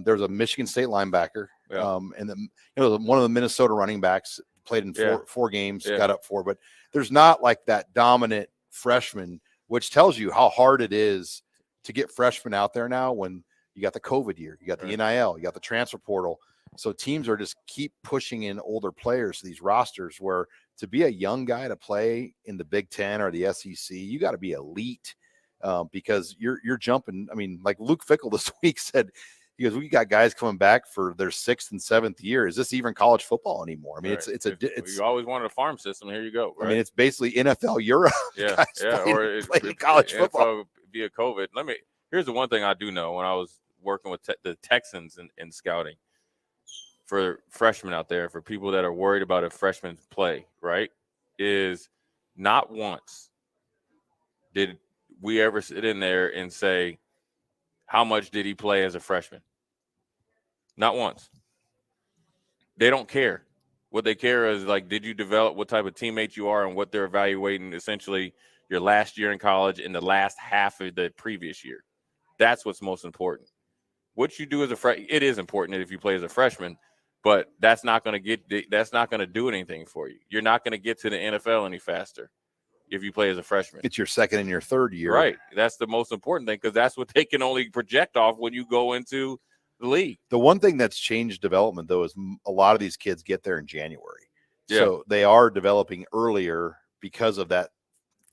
there was a Michigan State linebacker, and then one of the Minnesota running backs played in four games, got up 4. But there's not like that dominant freshman, which tells you how hard it is to get freshmen out there now when You got the COVID year. You got the NIL. You got the transfer portal. So teams are just keep pushing in older players to these rosters where to be a young guy to play in the Big Ten or the SEC, you got to be elite because you're jumping. I mean, like Luke Fickell this week said, he goes, we got guys coming back for their 6th and 7th year. Is this even college football anymore? I mean, it's you always wanted a farm system. Here you go. Right? I mean, it's basically NFL Europe. Yeah, or playing college football via COVID. Here's the one thing I do know when I was working with the Texans in scouting for freshmen out there, for people that are worried about if freshmen play, right, is not once did we ever sit in there and say, how much did he play as a freshman? Not once. They don't care. What they care is, like, did you develop what type of teammate you are and what they're evaluating essentially your last year in college and the last half of the previous year. That's what's most important. What you do as a freshman, it is important if you play as a freshman, but that's not going to do anything for you. You're not going to get to the NFL any faster if you play as a freshman. It's your 2nd and your 3rd year. Right. That's the most important thing because that's what they can only project off when you go into the league. The one thing that's changed development, though, is a lot of these kids get there in January. Yeah. So they are developing earlier because of that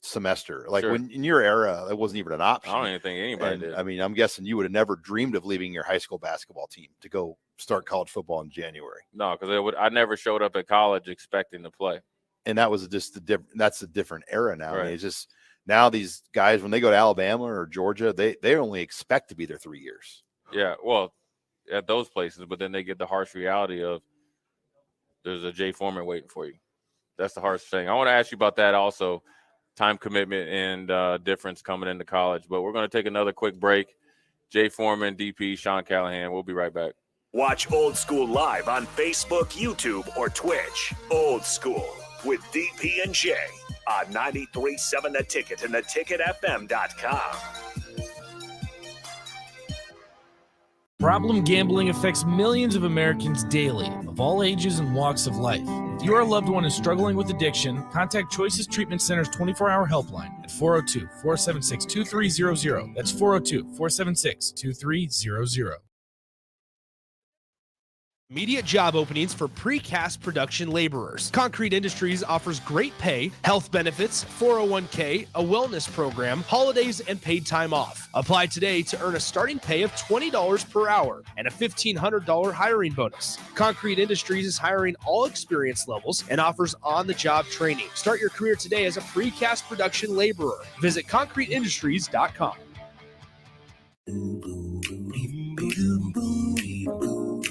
semester. Like when in your era, it wasn't even an option. I don't even think anybody did. I mean, I'm guessing you would have never dreamed of leaving your high school basketball team to go start college football in January. No, because I never showed up at college expecting to play. And that was just that's a different era now. Right. I mean, it's just now these guys, when they go to Alabama or Georgia, they only expect to be there 3 years. Yeah, well, at those places, but then they get the harsh reality of there's a Jay Foreman waiting for you. That's the harsh thing. I want to ask you about that also, time commitment and difference coming into college. But we're going to take another quick break. Jay Foreman, DP, Sean Callahan. We'll be right back. Watch Old School live on Facebook, YouTube, or Twitch. Old School with DP and Jay on 93.7 The Ticket and theticketfm.com. Problem gambling affects millions of Americans daily, of all ages and walks of life. If your loved one is struggling with addiction, contact Choices Treatment Center's 24-hour helpline at 402-476-2300. That's 402-476-2300. Immediate job openings for precast production laborers. Concrete Industries offers great pay, health benefits, 401k, a wellness program, holidays, and paid time off. Apply today to earn a starting pay of $20 per hour and a $1,500 hiring bonus. Concrete Industries is hiring all experience levels and offers on-the-job training. Start your career today as a precast production laborer. Visit concreteindustries.com.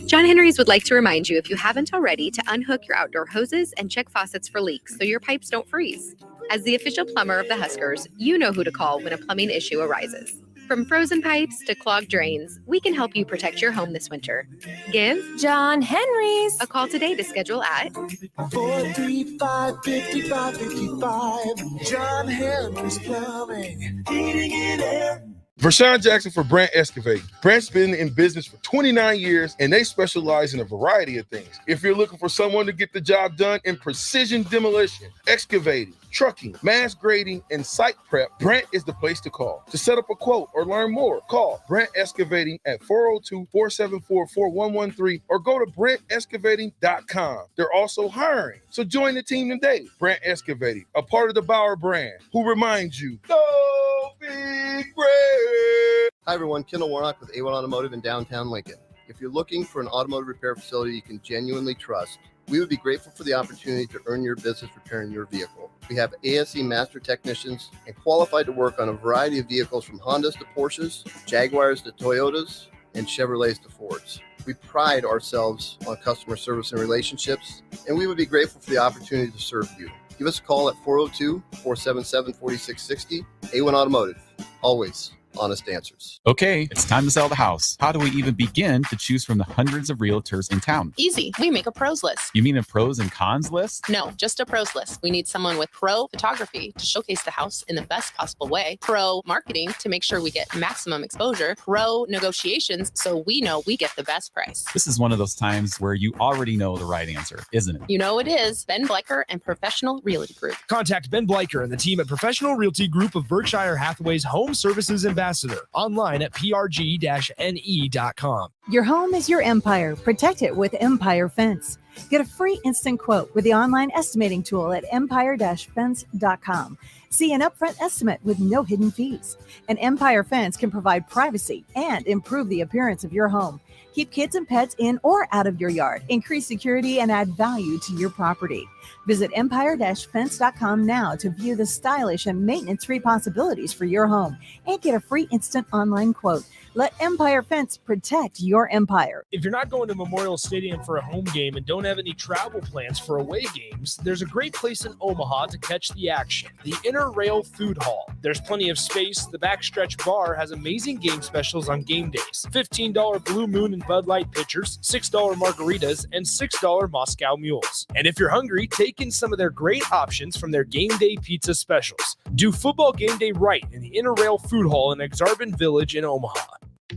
John Henry's would like to remind you, if you haven't already, to unhook your outdoor hoses and check faucets for leaks so your pipes don't freeze. As the official plumber of the Huskers, you know who to call when a plumbing issue arises. From frozen pipes to clogged drains, we can help you protect your home this winter. Give John Henry's a call today to schedule at 435-5555. John Henry's Plumbing, Heating and Air. Vershawn Jackson for Brandt Excavating. Brandt's been in business for 29 years, and they specialize in a variety of things. If you're looking for someone to get the job done in precision demolition, excavating, trucking, mass grading, and site prep, Brandt is the place to call. To set up a quote or learn more, call Brandt Excavating at 402-474-4113 or go to BrandtExcavating.com. They're also hiring, so join the team today. Brandt Excavating, a part of the Bauer brand, who reminds you, go big Brand. Hi, everyone. Kendall Warnock with A1 Automotive in downtown Lincoln. If you're looking for an automotive repair facility you can genuinely trust, we would be grateful for the opportunity to earn your business repairing your vehicle. We have ASE master technicians and qualified to work on a variety of vehicles from Hondas to Porsches, Jaguars to Toyotas, and Chevrolets to Fords. We pride ourselves on customer service and relationships, and we would be grateful for the opportunity to serve you. Give us a call at 402-477-4660. A1 Automotive, always honest answers. Okay, it's time to sell the house. How do we even begin to choose from the hundreds of realtors in town? Easy. We make a pros list. You mean a pros and cons list? No, just a pros list. We need someone with pro photography to showcase the house in the best possible way, pro marketing to make sure we get maximum exposure, pro negotiations so we know we get the best price. This is one of those times where you already know the right answer, isn't it? You know it is. Ben Bleicher and Professional Realty Group. Contact Ben Bleicher and the team at Professional Realty Group of Berkshire Hathaway's Home Services and ambassador. Online at prg-ne.com. Your home is your empire. Protect it with Empire Fence. Get a free instant quote with the online estimating tool at empire-fence.com. See an upfront estimate with no hidden fees. An Empire Fence can provide privacy and improve the appearance of your home. Keep kids and pets in or out of your yard. Increase security and add value to your property. Visit empire-fence.com now to view the stylish and maintenance-free possibilities for your home and get a free instant online quote. Let Empire Fence protect your empire. If you're not going to Memorial Stadium for a home game and don't have any travel plans for away games, there's a great place in Omaha to catch the action, the Inner Rail Food Hall. There's plenty of space. The Backstretch Bar has amazing game specials on game days. $15 Blue Moon and Bud Light pitchers, $6 margaritas, and $6 Moscow mules. And if you're hungry, take in some of their great options from their game day pizza specials. Do football game day right in the Inner Rail Food Hall in Exarban Village in Omaha.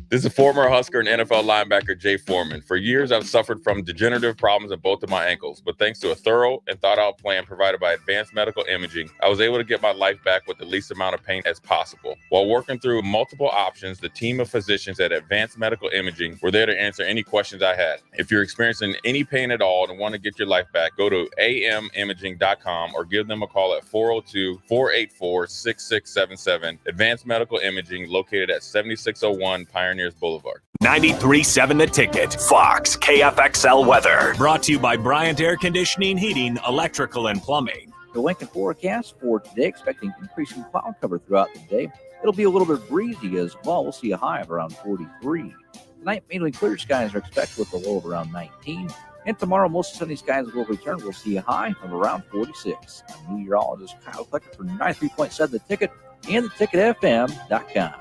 This is former Husker and NFL linebacker Jay Foreman. For years, I've suffered from degenerative problems in both of my ankles, but thanks to a thorough and thought-out plan provided by Advanced Medical Imaging, I was able to get my life back with the least amount of pain as possible. While working through multiple options, the team of physicians at Advanced Medical Imaging were there to answer any questions I had. If you're experiencing any pain at all and want to get your life back, go to amimaging.com or give them a call at 402-484-6677. Advanced Medical Imaging, located at 7601 Pioneers Boulevard. 93.7 The Ticket, Fox, KFXL weather. Brought to you by Bryant Air Conditioning, Heating, Electrical, and Plumbing. The Lincoln forecast for today, expecting increasing cloud cover throughout the day. It'll be a little bit breezy as well. We'll see a high of around 43. Tonight, mainly clear skies are expected with a low of around 19. And tomorrow, most sunny skies will return. We'll see a high of around 46. I'm meteorologist Kyle Klecker for 93.7 The Ticket and theticketfm.com.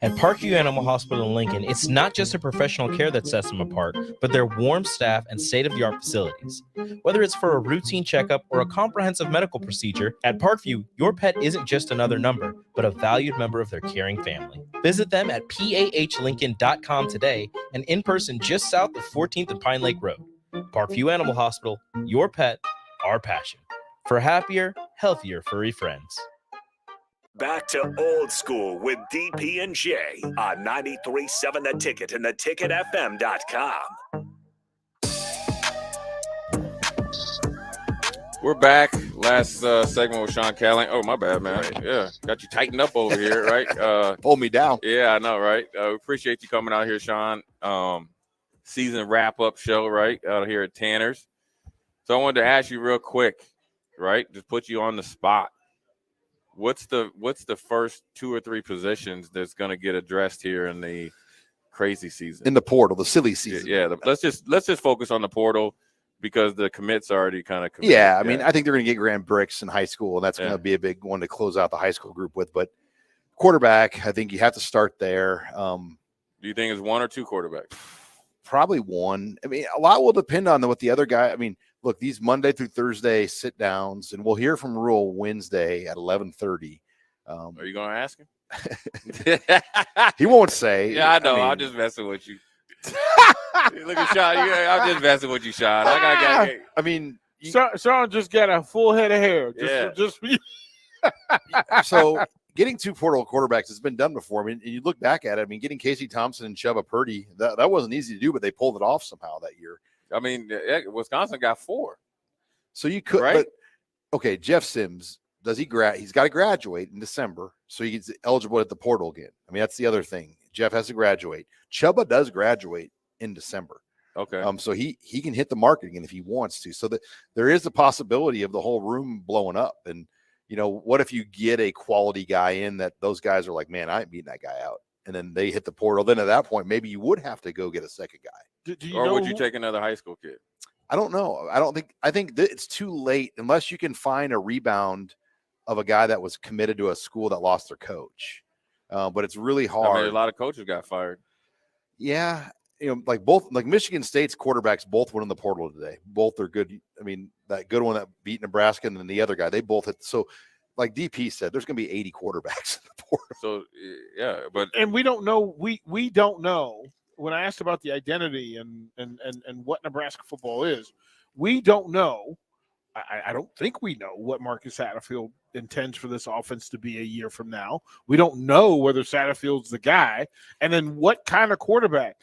At Parkview Animal Hospital in Lincoln, it's not just a professional care that sets them apart, but their warm staff and state-of-the-art facilities. Whether it's for a routine checkup or a comprehensive medical procedure, at Parkview, your pet isn't just another number, but a valued member of their caring family. Visit them at pahlincoln.com today and in person just south of 14th and Pine Lake Road. Parkview Animal Hospital, your pet, our passion. For happier, healthier furry friends. Back to old school with DP and J on 93.7 The Ticket and theticketfm.com. We're back. Last segment with Sean Callahan. Oh, my bad, man. Yeah, got you tightened up over here, right? Hold me down. Yeah, I know, right? We appreciate you coming out here, Sean. Season wrap-up show, right, out here at Tanner's. So I wanted to ask you real quick, right, just put you on the spot. What's the first 2 or 3 positions that's going to get addressed here in the crazy season? In the portal, the silly season. Yeah. Let's just focus on the portal because the commits already kind of committed. Yeah, I mean, I think they're going to get Graham Bricks in high school, and that's going to be a big one to close out the high school group with. But quarterback, I think you have to start there. Do you think it's 1 or 2 quarterbacks? Probably 1. I mean, a lot will depend on what the other guy. I mean, look, these Monday through Thursday sit downs, and we'll hear from Rule Wednesday at 11:30. Are you going to ask him? He won't say. Yeah, I know. I'm just messing with you. Look at Sean. I'm just messing with you, Sean. I mean, Sean just got a full head of hair. So getting 2 portal quarterbacks has been done before. I mean, and you look back at it. I mean, getting Casey Thompson and Chubba Purdy, that wasn't easy to do, but they pulled it off somehow that year. I mean, Wisconsin got 4. So you could, right? But, okay, Jeff Sims, he's got to graduate in December, so he gets eligible at the portal again. I mean, that's the other thing. Jeff has to graduate. Chubba does graduate in December. Okay. So he can hit the market again if he wants to. So there is the possibility of the whole room blowing up. And, you know, what if you get a quality guy in that those guys are like, man, I ain't beating that guy out. And then they hit the portal. Then at that point, maybe you would have to go get a second guy. Or would you take another high school kid? I don't know. I think that it's too late unless you can find a rebound of a guy that was committed to a school that lost their coach. But it's really hard. I mean, a lot of coaches got fired. Yeah. You know, like Michigan State's quarterbacks both went in the portal today. Both are good. I mean, that good one that beat Nebraska and then the other guy, they both hit. So like DP said, there's going to be 80 quarterbacks in the portal. So, yeah. And we don't know. We don't know. When I asked about the identity and what Nebraska football is, we don't know. I don't think we know what Marcus Satterfield intends for this offense to be a year from now. We don't know whether Satterfield's the guy. And then what kind of quarterback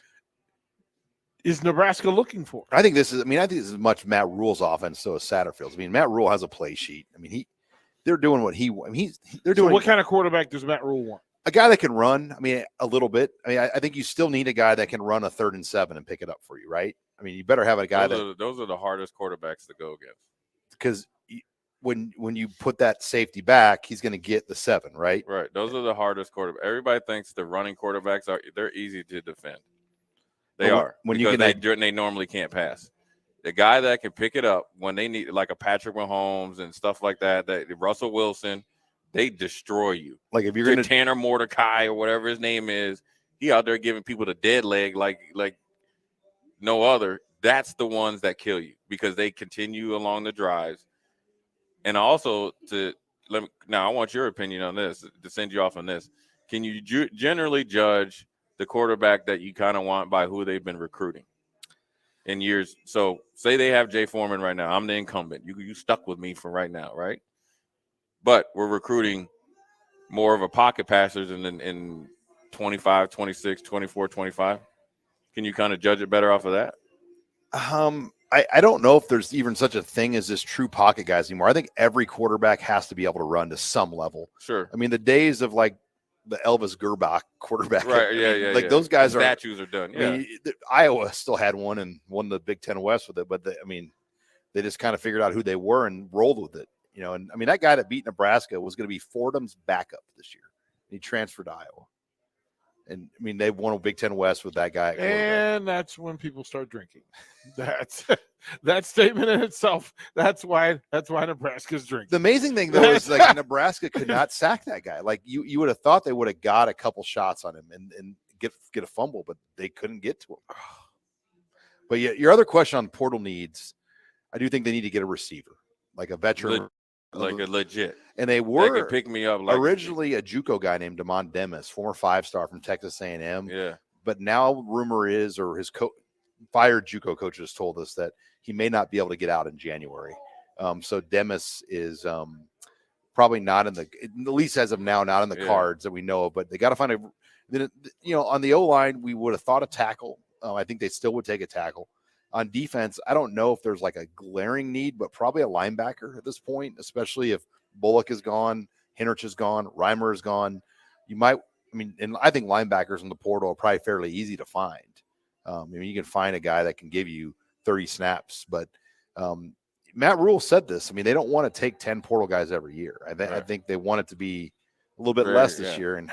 is Nebraska looking for? I think this is much Matt Rule's offense, so is Satterfield's. I mean, Matt Rule has a play sheet. I mean, they're doing what they're doing. So what kind of quarterback does Matt Rule want? A guy that can run. I mean, a little bit. I mean, I think you still need a guy that can run a 3rd and 7 and pick it up for you, right? I mean, you better have a guy those are the hardest quarterbacks to go against. Because when you put that safety back, he's going to get the 7, right? Right. Those are the hardest quarterbacks. Everybody thinks the running quarterbacks they're easy to defend. They are when they normally can't pass. The guy that can pick it up when they need, like a Patrick Mahomes and stuff like that, Russell Wilson, they destroy you. Like if you're going to Tanner Mordecai or whatever his name is, he out there giving people the dead leg like no other. That's the ones that kill you because they continue along the drives. And also now I want your opinion on this to send you off on this. Can you generally judge the quarterback that you kind of want by who they've been recruiting in years? So say they have Jay Foreman right now. I'm the incumbent. You stuck with me for right now, right? But we're recruiting more of a pocket passers in 25, 26, 24, 25. Can you kind of judge it better off of that? I don't know if there's even such a thing as this true pocket guys anymore. I think every quarterback has to be able to run to some level. Sure. I mean, the days of like the Elvis Gerbach quarterback, right? Yeah. Those guys statues are done. Yeah. I mean, Iowa still had one and won the Big Ten West with it, but they just kind of figured out who they were and rolled with it. And I mean, that guy that beat Nebraska was going to be Fordham's backup this year. He transferred to Iowa. And I mean, they won a Big Ten West with that guy. And that's when people start drinking. That's that statement in itself. That's why Nebraska's drinking. The amazing thing though is like Nebraska could not sack that guy. Like you would have thought they would have got a couple shots on him and get a fumble, but they couldn't get to him. But yeah, your other question on portal needs, I do think they need to get a receiver, like a veteran. Like a legit. And they were could pick me up originally a JUCO guy named Damon Demis, former 5-star from Texas A&M. Yeah. But now rumor is, or his fired JUCO coaches told us that he may not be able to get out in January. So Demis is probably not at least as of now, not in the cards that we know of, but they got to find on the O-line, we would have thought a tackle. I think they still would take a tackle. On defense, I don't know if there's like a glaring need, but probably a linebacker at this point, especially if Bullock is gone, Henrich is gone, Reimer is gone. And I think linebackers in the portal are probably fairly easy to find. You can find a guy that can give you 30 snaps, but Matt Rule said this. I mean, they don't want to take 10 portal guys every year. I think they want it to be a little bit less this year. And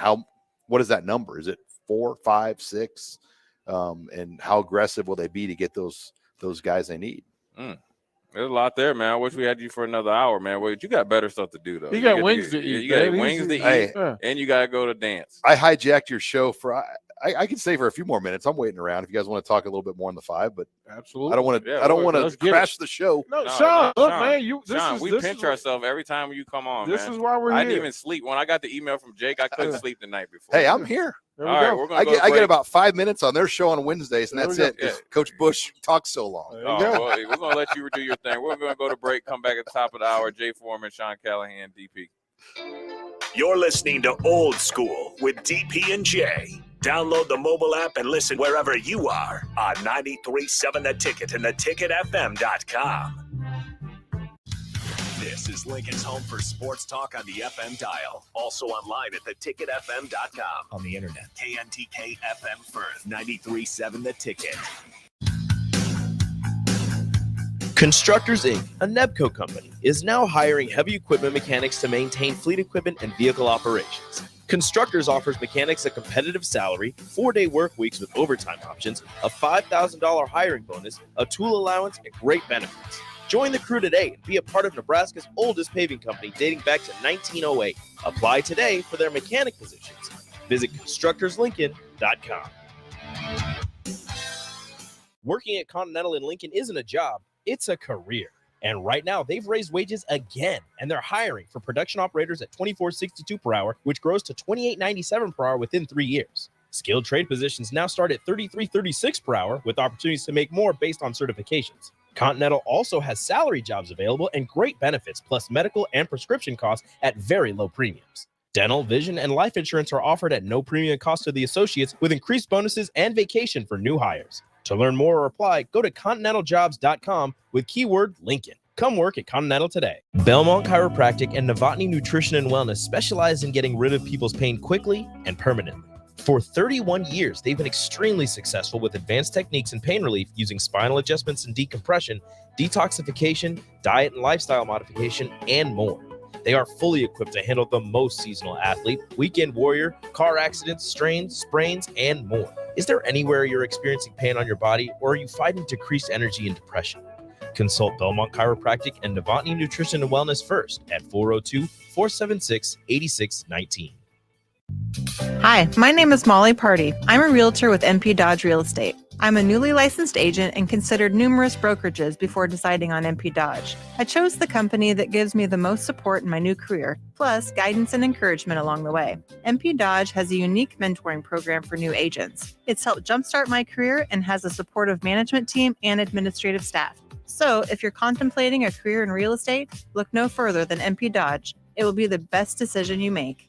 what is that number? Is it 4, 5, 6? And how aggressive will they be to get those guys they need? There's a lot there, man. I wish we had you for another hour, man. Wait, you got better stuff to do, though. You got wings to eat. You got wings to eat, and you got to go to dance. I hijacked your show for. I can stay for a few more minutes. I'm waiting around if you guys want to talk a little bit more on the 5, but absolutely, I don't want to. I don't want to crash the show. No, Sean, look, man, we pinch ourselves every time you come on. This is why we're here. I didn't even sleep when I got the email from Jake. I couldn't sleep the night before. Hey, I'm here. All right, we're gonna I get about 5 minutes on their show on Wednesdays, and that's it. Yeah. Coach Bush talks so long. Well, we're gonna let you do your thing. We're gonna go to break. Come back at the top of the hour. Jay Foreman, Sean Callahan, DP. You're listening to Old School with DP and J. Download the mobile app and listen wherever you are on 93.7 The Ticket and theticketfm.com. This is Lincoln's home for sports talk on the FM dial. Also online at theticketfm.com. On the internet. KNTK FM Firth, 93.7 The Ticket. Constructors Inc., a Nebco company, is now hiring heavy equipment mechanics to maintain fleet equipment and vehicle operations. Constructors offers mechanics a competitive salary, 4-day work weeks with overtime options, a $5,000 hiring bonus, a tool allowance, and great benefits. Join the crew today and be a part of Nebraska's oldest paving company dating back to 1908. Apply today for their mechanic positions. Visit constructorslincoln.com. Working at Continental in Lincoln isn't a job, it's a career. And right now, they've raised wages again, and they're hiring for production operators at $24.62 per hour, which grows to $28.97 per hour within 3 years. Skilled trade positions now start at $33.36 per hour, with opportunities to make more based on certifications. Continental also has salary jobs available and great benefits, plus medical and prescription costs at very low premiums. Dental, vision, and life insurance are offered at no premium cost to the associates with increased bonuses and vacation for new hires. To learn more or apply, go to continentaljobs.com with keyword Lincoln. Come work at Continental today. Belmont Chiropractic and Novotny Nutrition and Wellness specialize in getting rid of people's pain quickly and permanently. For 31 years, they've been extremely successful with advanced techniques in pain relief using spinal adjustments and decompression, detoxification, diet and lifestyle modification, and more. They are fully equipped to handle the most seasonal athlete, weekend warrior, car accidents, strains, sprains, and more. Is there anywhere you're experiencing pain on your body, or are you fighting decreased energy and depression? Consult Belmont Chiropractic and Novotny Nutrition and Wellness first at 402-476-8619. Hi, my name is Molly Party. I'm a realtor with MP Dodge Real Estate. I'm a newly licensed agent and considered numerous brokerages before deciding on MP Dodge. I chose the company that gives me the most support in my new career, plus guidance and encouragement along the way. MP Dodge has a unique mentoring program for new agents. It's helped jumpstart my career and has a supportive management team and administrative staff. So if you're contemplating a career in real estate, look no further than MP Dodge. It will be the best decision you make.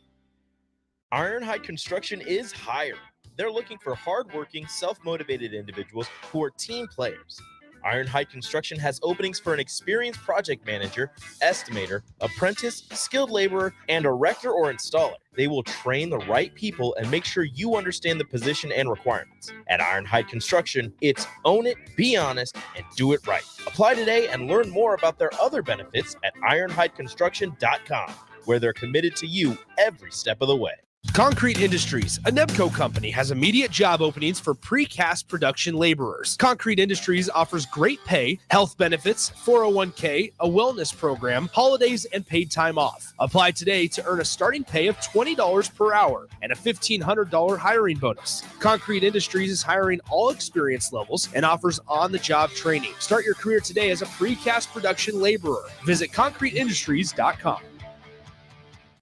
Ironhide Construction is hiring. They're looking for hardworking, self-motivated individuals who are team players. Ironhide Construction has openings for an experienced project manager, estimator, apprentice, skilled laborer, and erector or installer. They will train the right people and make sure you understand the position and requirements. At Ironhide Construction, it's own it, be honest, and do it right. Apply today and learn more about their other benefits at ironhideconstruction.com, where they're committed to you every step of the way. Concrete Industries, a Nebco company, has immediate job openings for precast production laborers. Concrete Industries offers great pay, health benefits, 401k, a wellness program, holidays, and paid time off. Apply today to earn a starting pay of $20 per hour and a $1,500 hiring bonus. Concrete Industries is hiring all experience levels and offers on-the-job training. Start your career today as a precast production laborer. Visit concreteindustries.com.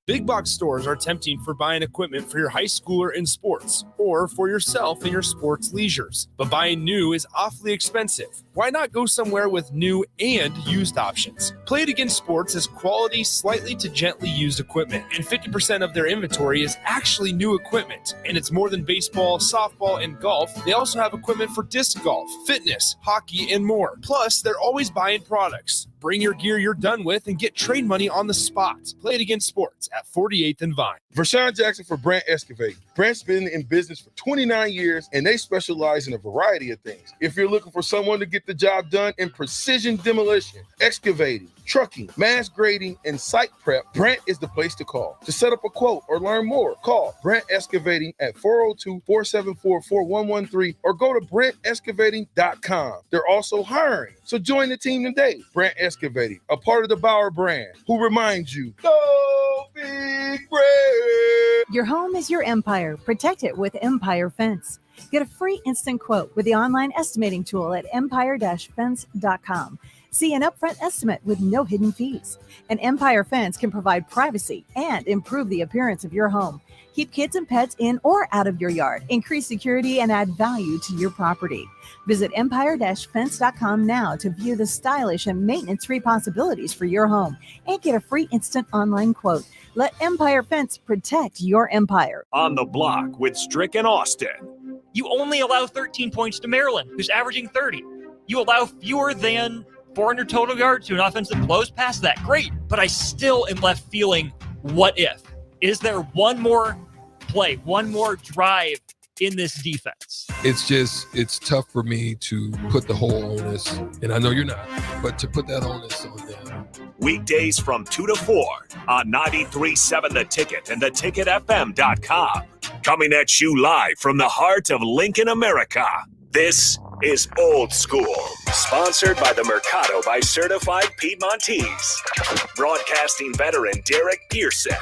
Big box stores are tempting for buying equipment for your high schooler in sports or for yourself in your sports leisures. But buying new is awfully expensive. Why not go somewhere with new and used options? Play It Again Sports has quality, slightly to gently used equipment, and 50% of their inventory is actually new equipment. And it's more than baseball, softball, and golf. They also have equipment for disc golf, fitness, hockey, and more. Plus, they're always buying products. Bring your gear you're done with and get trade money on the spot. Play It Again Sports at 48th and Vine. Vershawn Jackson for Brandt Excavating. Brandt's been in business for 29 years, and they specialize in a variety of things. If you're looking for someone to get the job done in precision demolition, excavating, trucking, mass grading, and site prep, Brandt is the place to call. To set up a quote or learn more, call Brandt Excavating at 402-474-4113 or go to BrandtExcavating.com. They're also hiring, so join the team today. Brandt Excavating, a part of the Bauer brand, who reminds you, go big Brand. Your home is your empire. Protect it with Empire Fence. Get a free instant quote with the online estimating tool at empire-fence.com. See an upfront estimate with no hidden fees. An Empire Fence can provide privacy and improve the appearance of your home. Keep kids and pets in or out of your yard. Increase security and add value to your property. Visit empire-fence.com now to view the stylish and maintenance-free possibilities for your home and get a free instant online quote. Let Empire Fence protect your empire. On the block with Strick and Austin. You only allow 13 points to Maryland, who's averaging 30. You allow fewer than 400 total yards to an offense that blows past that. Great, but I still am left feeling, what if? Is there one more play, one more drive in this defense? It's tough for me to put the whole onus, and I know you're not, but to put that onus on them. Weekdays from 2 to 4 on 93.7 The Ticket and theticketfm.com. Coming at you live from the heart of Lincoln, America. This is Old School, sponsored by the Mercado by Certified Piedmontese. Broadcasting veteran Derek Pearson.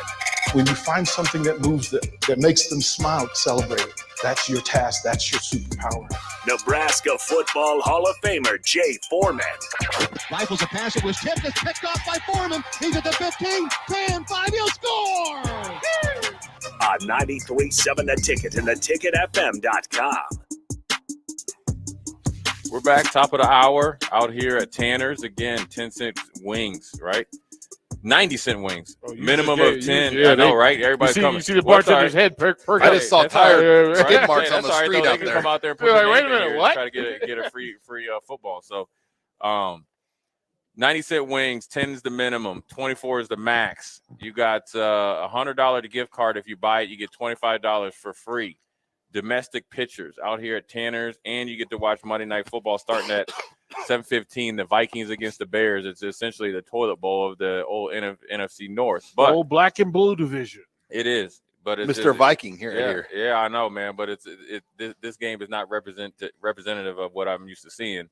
When you find something that moves them, that makes them smile, celebrate it. That's your task. That's your superpower. Nebraska Football Hall of Famer Jay Foreman. Rifles a pass. It was tipped. It's picked off by Foreman. He's at the 15, 10, 5. He'll score! On 93.7 The Ticket and theticketfm.com. We're back, top of the hour, out here at Tanner's. Again, 10-cent wings, right? 90-cent wings. Minimum of 10. Yeah, I know, right? Everybody's coming. You see the bartender's head perk up. I just saw tire skid marks on the That's street all right, out they there. can come out there and put You're their like, name wait a in minute, here and what? try to get a free football. So 90-cent wings, 10 is the minimum, 24 is the max. You got a $100 gift card. If you buy it, you get $25 for free. Domestic pitchers out here at Tanner's, and you get to watch Monday Night Football starting at 7:15. The Vikings against the Bears. It's essentially the toilet bowl of the old NFC North. But old black and blue division. It is, but it's Mr. Viking here. Yeah, I know, man. But this game is not representative of what I'm used to seeing.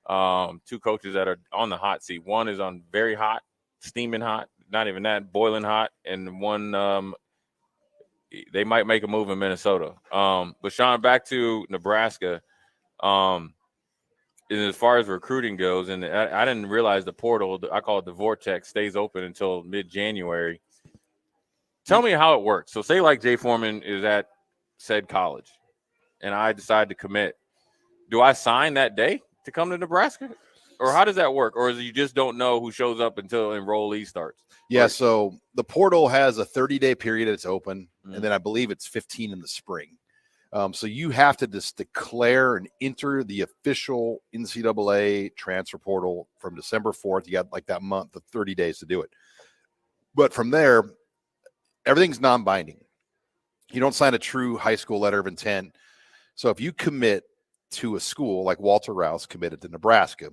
Two coaches that are on the hot seat. One is on very hot, steaming hot, not even that, boiling hot, and one they might make a move in Minnesota. But Sean, back to Nebraska. As far as recruiting goes, and I didn't realize the portal, I call it the vortex, stays open until mid-January. Tell me how it works. So say like Jay Foreman is at said college, and I decide to commit. Do I sign that day to come to Nebraska? Or how does that work? Or is it you just don't know who shows up until enrollee starts? Yeah, so the portal has a 30-day period that's open, and then I believe it's 15 in the spring. So you have to just declare and enter the official NCAA transfer portal from December 4th. You got like that month of 30 days to do it. But from there, everything's non-binding. You don't sign a true high school letter of intent. So if you commit to a school like Walter Rouse committed to Nebraska,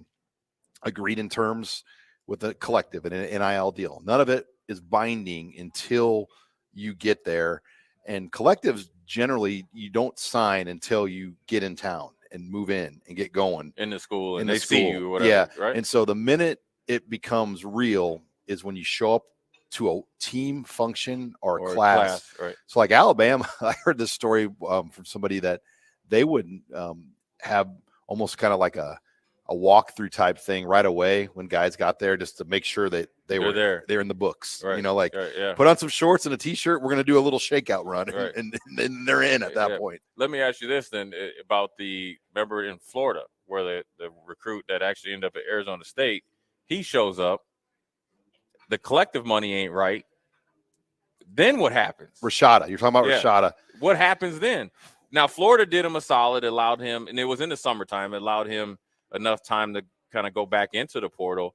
agreed in terms with a collective and an NIL deal, none of it is binding until you get there. And collectives, generally, you don't sign until you get in town and move in and get going. In the school, and In the they see school. you or whatever, yeah. right? And so the minute it becomes real is when you show up to a team function or a class. Right. So like Alabama, I heard this story from somebody that they would have almost kind of like a walkthrough type thing right away when guys got there, just to make sure that They're there. they're in the books. Right. You know, like Right, yeah. put on some shorts and a t-shirt. We're going to do a little shakeout run, Right. and then they're in at that Yeah. point. Let me ask you this then about remember in Florida where the recruit that actually ended up at Arizona State, he shows up, the collective money ain't right. Then what happens? Rashada, you're talking about Yeah. Rashada. What happens then? Now, Florida did him a solid, allowed him, and it was in the summertime, it allowed him enough time to kind of go back into the portal.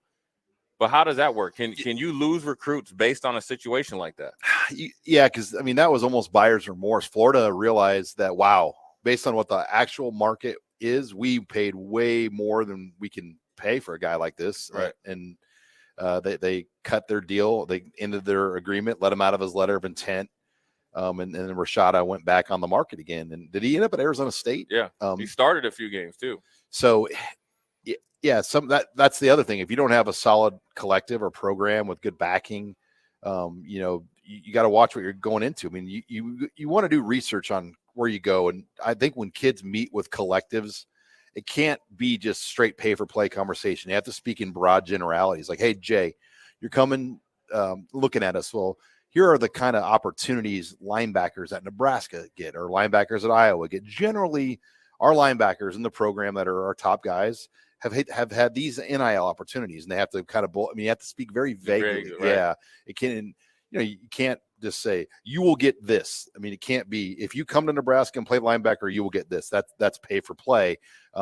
But how does that work? Can you lose recruits based on a situation like that? Yeah, because I mean that was almost buyer's remorse. Florida realized that based on what the actual market is, we paid way more than we can pay for a guy like this. Right. And they cut their deal. They ended their agreement, let him out of his letter of intent. And then Rashada went back on the market again. And did he end up at Arizona State? Yeah, he started a few games too. So, yeah, that's the other thing. If you don't have a solid collective or program with good backing, you got to watch what you're going into. I mean, you want to do research on where you go. And I think when kids meet with collectives, it can't be just straight pay for play conversation. You have to speak in broad generalities. Like, hey, Jay, you're coming, looking at us. Well, here are the kind of opportunities linebackers at Nebraska get, or linebackers at Iowa get. Generally, our linebackers in the program that are our top guys have had these NIL opportunities, and they have to kind of, you have to speak very vaguely. Right. Yeah, it can, you can't just say you will get this. I mean, it can't be, if you come to Nebraska and play linebacker, you will get this. That's pay for play,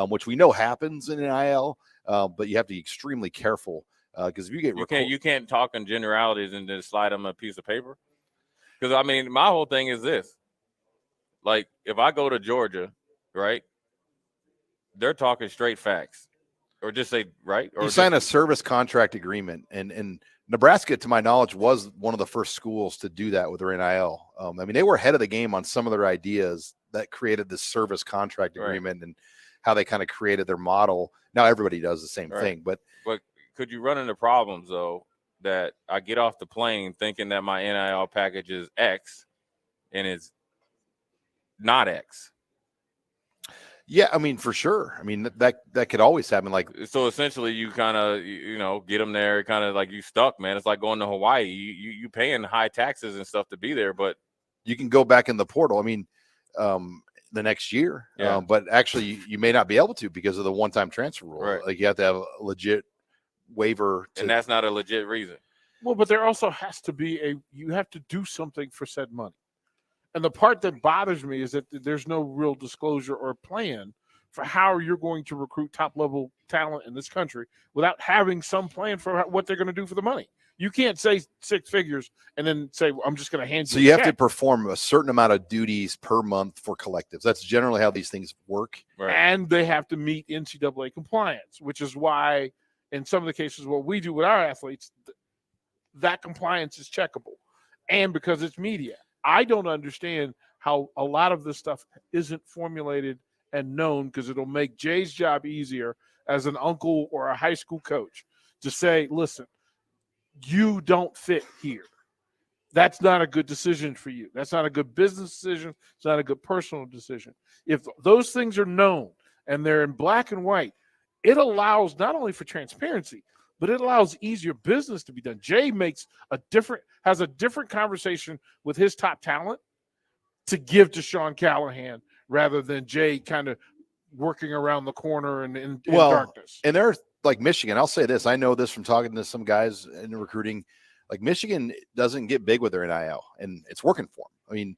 which we know happens in NIL, but you have to be extremely careful because if you get you can't talk in generalities and then slide them a piece of paper. Because I mean, my whole thing is this: like, if I go to Georgia, right, they're talking straight facts. Or just say, right? Or you sign a service contract agreement, and Nebraska, to my knowledge, was one of the first schools to do that with their NIL. I mean, they were ahead of the game on some of their ideas that created this service contract agreement and how they kind of created their model. Now everybody does the same thing, but could you run into problems though that I get off the plane thinking that my NIL package is X and it's not X? Yeah, I mean, for sure. I mean, that could always happen. Like, so essentially, you kind of get them there, kind of like you stuck, man. It's like going to Hawaii. You paying high taxes and stuff to be there, but you can go back in the portal. I mean, the next year. Yeah. But actually, you may not be able to because of the one-time transfer rule. Right. Like you have to have a legit waiver. And that's not a legit reason. Well, but there also has to be you have to do something for said money. And the part that bothers me is that there's no real disclosure or plan for how you're going to recruit top-level talent in this country without having some plan for what they're going to do for the money. You can't say six figures and then say, well, I'm just going to hand you So you have check. to perform a certain amount of duties per month for collectives. That's generally how these things work. Right. And they have to meet NCAA compliance, which is why in some of the cases what we do with our athletes, that compliance is checkable. And because it's media. I don't understand how a lot of this stuff isn't formulated and known, because it'll make Jay's job easier as an uncle or a high school coach to say, listen, you don't fit here. That's not a good decision for you. That's not a good business decision. It's not a good personal decision. If those things are known and they're in black and white, it allows not only for transparency, but it allows easier business to be done. Jay has a different conversation with his top talent to give to Sean Callahan rather than Jay kind of working around the corner and in darkness. And they're like Michigan. I'll say this. I know this from talking to some guys in recruiting. Like Michigan doesn't get big with their NIL, and it's working for them. I mean,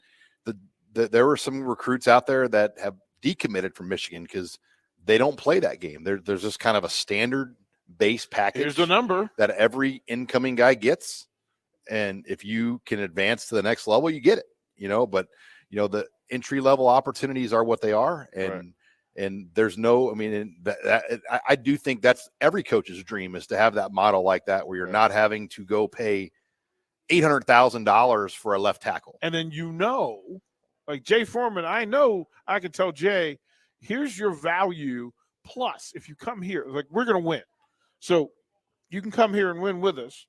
there were some recruits out there that have decommitted from Michigan because they don't play that game. There's just kind of a standard base package. Here's the number that every incoming guy gets, and if you can advance to the next level, you get it. But the entry level opportunities are what they are, and Right. and there's no. I mean, I do think that's every coach's dream is to have that model like that where you're not having to go pay $800,000 for a left tackle. And then like Jay Foreman, I know I can tell Jay, here's your value. Plus, if you come here, like we're going to win. So you can come here and win with us,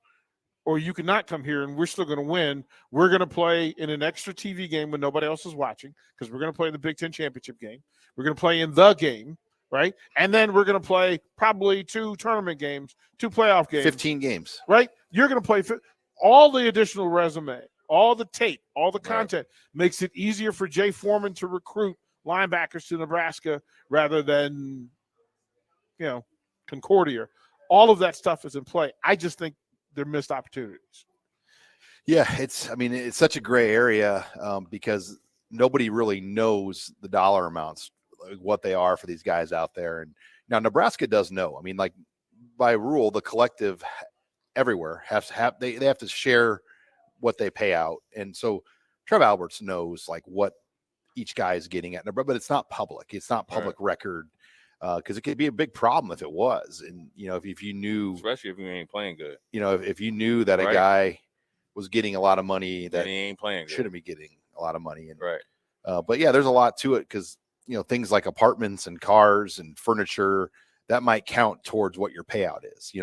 or you can not come here and we're still going to win. We're going to play in an extra TV game when nobody else is watching because we're going to play in the Big Ten championship game. We're going to play in the game, right? And then we're going to play probably 2 tournament games, 2 playoff games. 15 games. Right? You're going to play all the additional resume, all the tape, all the content makes it easier for Jay Foreman to recruit linebackers to Nebraska rather than, Concordia. All of that stuff is in play. I just think they're missed opportunities. Yeah, it's such a gray area because nobody really knows the dollar amounts, like what they are for these guys out there. And now Nebraska does know. I mean, like by rule, the collective everywhere they have to share what they pay out. And so Trev Alberts knows like what each guy is getting at, but it's not public. It's not public record. Because it could be a big problem if it was. And, if you knew. Especially if you ain't playing good. If you knew that a guy was getting a lot of money that he ain't playing good. Shouldn't be getting a lot of money. And, right. But, yeah, there's a lot to it because, things like apartments and cars and furniture, that might count towards what your payout is.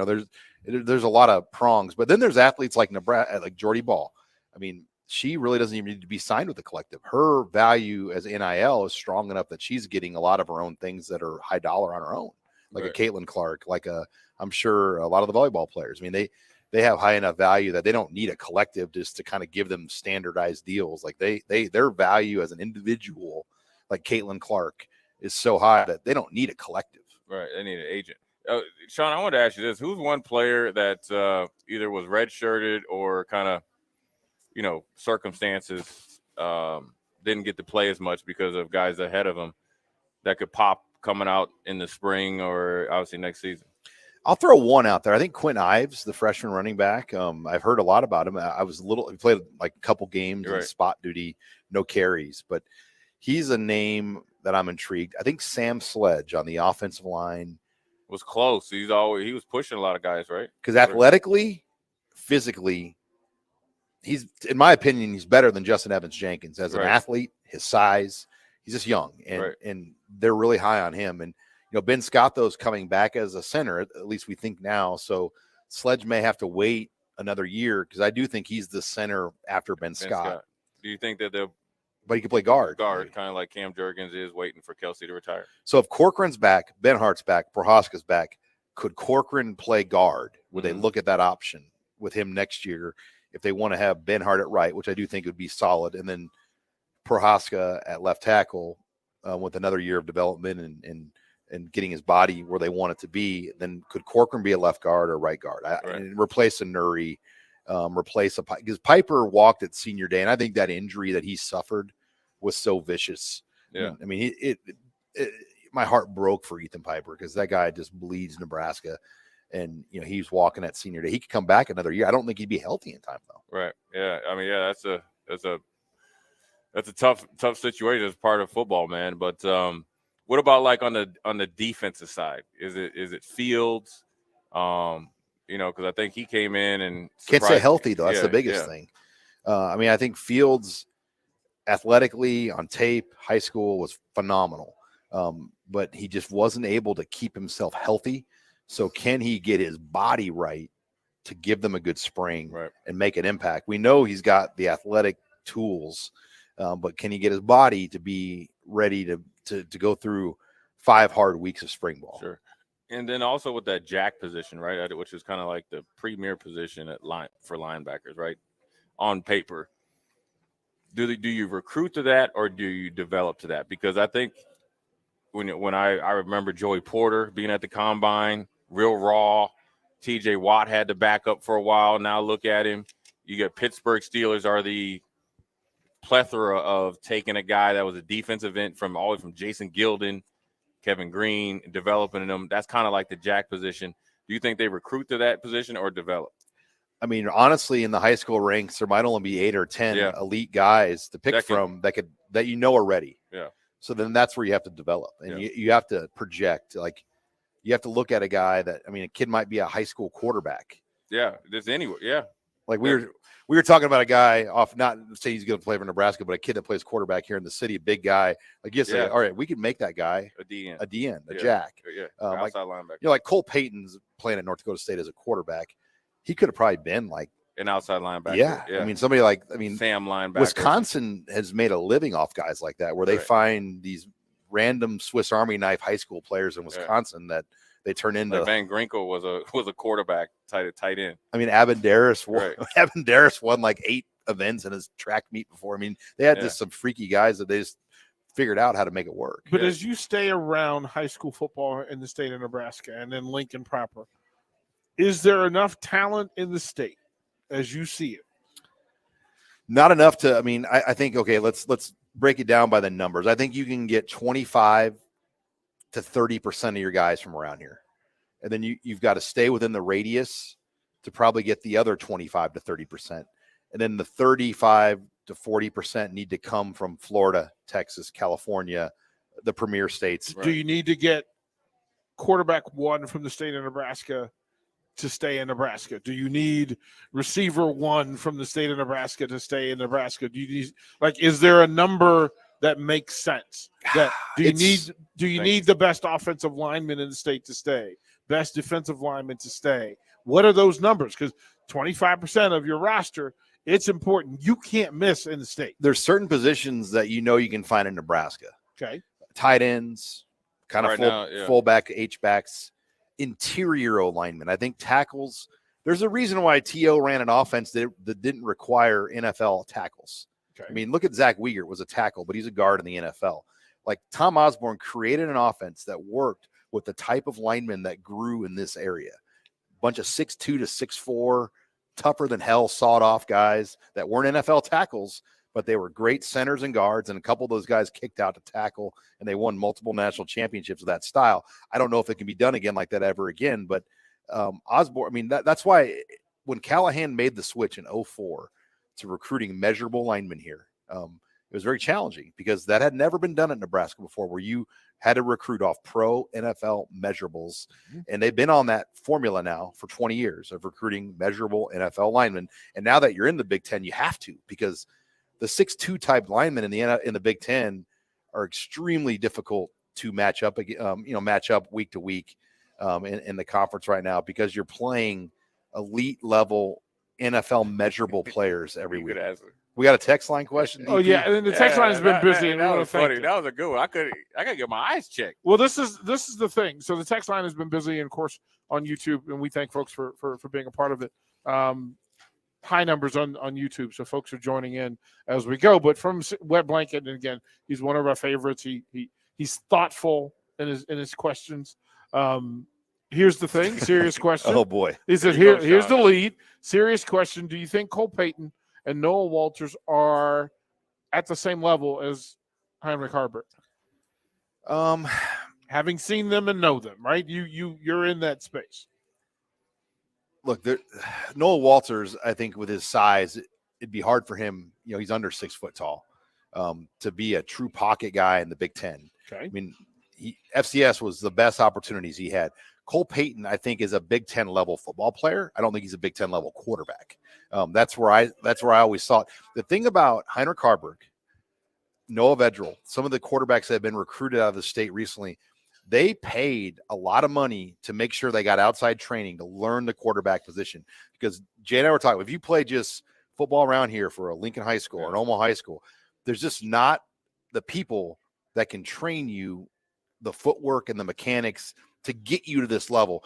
There's a lot of prongs. But then there's athletes like Nebraska, like Jordy Ball. I mean, she really doesn't even need to be signed with the collective. Her value as NIL is strong enough that she's getting a lot of her own things that are high dollar on her own, like a Caitlin Clark, I'm sure a lot of the volleyball players. I mean, they have high enough value that they don't need a collective just to kind of give them standardized deals. Like their value as an individual, like Caitlin Clark, is so high that they don't need a collective. Right. They need an agent. Sean, I wanted to ask you this. Who's one player that either was redshirted or kind of, circumstances didn't get to play as much because of guys ahead of them that could pop coming out in the spring or obviously next season? I'll throw one out there. I think Quinn Ives, the freshman running back. I've heard a lot about him. He played like a couple games in spot duty, no carries, but he's a name that I'm intrigued. I think Sam Sledge on the offensive line was close. He was pushing a lot of guys, right? Because athletically, physically, he's, in my opinion, he's better than Justin Evans Jenkins as an athlete. His size, he's just young, and they're really high on him. And Ben Scotto's coming back as a center, at least we think now. So Sledge may have to wait another year because I do think he's the center after Ben Scott. Do you think that they'll? But he can play guard. Kind of like Cam Jurgens is waiting for Kelsey to retire. So if Corcoran's back, Ben Hart's back, Prohaska's back, could Corcoran play guard? Would they look at that option with him next year if they want to have Ben Hart at right, which I do think would be solid, and then Prohaska at left tackle? with another year of development and getting his body where they want it to be, then could Corcoran be a left guard or right guard? And replace a Nuri, because Piper walked at senior day, and I think that injury that he suffered was so vicious. Yeah. I mean, my heart broke for Ethan Piper because that guy just bleeds Nebraska. And, he's walking at senior day. He could come back another year. I don't think he'd be healthy in time, though. Right. Yeah. I mean, yeah, that's a tough situation as part of football, man. But what about like on the defensive side? Is it Fields? Because I think he came in and can't stay healthy, though. That's the biggest thing. I mean, I think Fields athletically on tape, high school was phenomenal. But he just wasn't able to keep himself healthy. So can he get his body right to give them a good spring and make an impact? We know he's got the athletic tools, but can he get his body to be ready to go through 5 hard weeks of spring ball? Sure. And then also with that jack position, right, which is kind of like the premier position for linebackers, right, on paper. Do you recruit to that or do you develop to that? Because I think when I remember Joey Porter being at the combine, real raw. TJ Watt had to back up for a while. Now look at him. You get Pittsburgh Steelers are the plethora of taking a guy that was a defensive end from Jason Gilden, Kevin Green, developing them. That's kind of like the jack position. Do you think they recruit to that position or develop? I mean, honestly, in the high school ranks, there might only be 8 or 10 elite guys to pick from that are ready. Yeah. So then that's where you have to develop, and you have to project. Like, you have to look at a guy that, I mean, a kid might be a high school quarterback. Yeah, there's anywhere. Yeah. Like we were talking about a guy not say he's going to play for Nebraska, but a kid that plays quarterback here in the city, a big guy. Like, all right, we could make that guy a DN, a jack. Yeah. Outside linebacker. Like Cole Payton's playing at North Dakota State as a quarterback. He could have probably been like an outside linebacker. Yeah. I mean, somebody like, Sam linebacker. Wisconsin has made a living off guys like that, where they find these random Swiss Army knife high school players in Wisconsin that they turn into. Like Van Ginkel was a quarterback, tight end. I mean, Abendaris won like 8 events in his track meet before. I mean, they had just some freaky guys that they just figured out how to make it work. But as you stay around high school football in the state of Nebraska and then Lincoln proper, is there enough talent in the state as you see it? Not enough to, I mean, I think, okay, let's break it down by the numbers. I think you can get 25 to 30% of your guys from around here. And then you've got to stay within the radius to probably get the other 25 to 30%. And then the 35 to 40% need to come from Florida, Texas, California, the premier states. Do you need to get quarterback 1 from the state of Nebraska to stay in Nebraska? Do you need receiver 1 from the state of Nebraska to stay in Nebraska? Do you need, like, is there a number that makes sense? That do you need the best offensive lineman in the state to stay? Best defensive lineman to stay? What are those numbers? Because 25% of your roster, it's important. You can't miss in the state. There's certain positions that you can find in Nebraska. Okay. Tight ends, kind of fullback, H-backs, interior linemen. I think tackles, there's a reason why T.O. ran an offense that didn't require NFL tackles. Okay. I mean, look at Zach Wiegert was a tackle, but he's a guard in the NFL. Like, Tom Osborne created an offense that worked with the type of linemen that grew in this area. A bunch of 6'2 to 6'4, tougher than hell, sawed-off guys that weren't NFL tackles, but they were great centers and guards, and a couple of those guys kicked out to tackle, and they won multiple national championships with that style. I don't know if it can be done again like that ever again, but Osborne, I mean, that's why when Callahan made the switch in 2004 to recruiting measurable linemen here, it was very challenging because that had never been done at Nebraska before, where you had to recruit off pro NFL measurables. Mm-hmm. And they've been on that formula now for 20 years of recruiting measurable NFL linemen. And now that you're in the Big Ten, you have to, because the 6'2 type linemen in the Big Ten are extremely difficult to match up week to week in the conference right now, because you're playing elite level NFL measurable players every week. We got a text line question. Oh, yeah, and the text line has been busy. That was funny. That was a good one. I gotta get my eyes checked. Well, this is the thing. So the text line has been busy, and of course on YouTube, and we thank folks for being a part of it. high numbers on YouTube, so folks are joining in as we go. But from Wet Blanket, and again, he's one of our favorites. He's thoughtful in his questions. Here's the thing, serious question. Oh boy, he said, here's the lead. Serious question: do you think Cole Payton and Noah Walters are at the same level as Heinrich Haarberg? Having seen them and know them, right? You're in that space. Look, Noah Walters, I think with his size, it'd be hard for him. He's under 6 foot tall, to be a true pocket guy in the Big Ten. Okay. I mean, FCS was the best opportunities he had. Cole Payton, I think, is a Big Ten level football player. I don't think he's a Big Ten level quarterback. That's where I always saw it. The thing about Heinrich Haarberg, Noah Vedral, some of the quarterbacks that have been recruited out of the state recently, they paid a lot of money to make sure they got outside training to learn the quarterback position. Because Jay and I were talking, if you play just football around here for a Lincoln High School or an Omaha High School, there's just not the people that can train you the footwork and the mechanics to get you to this level.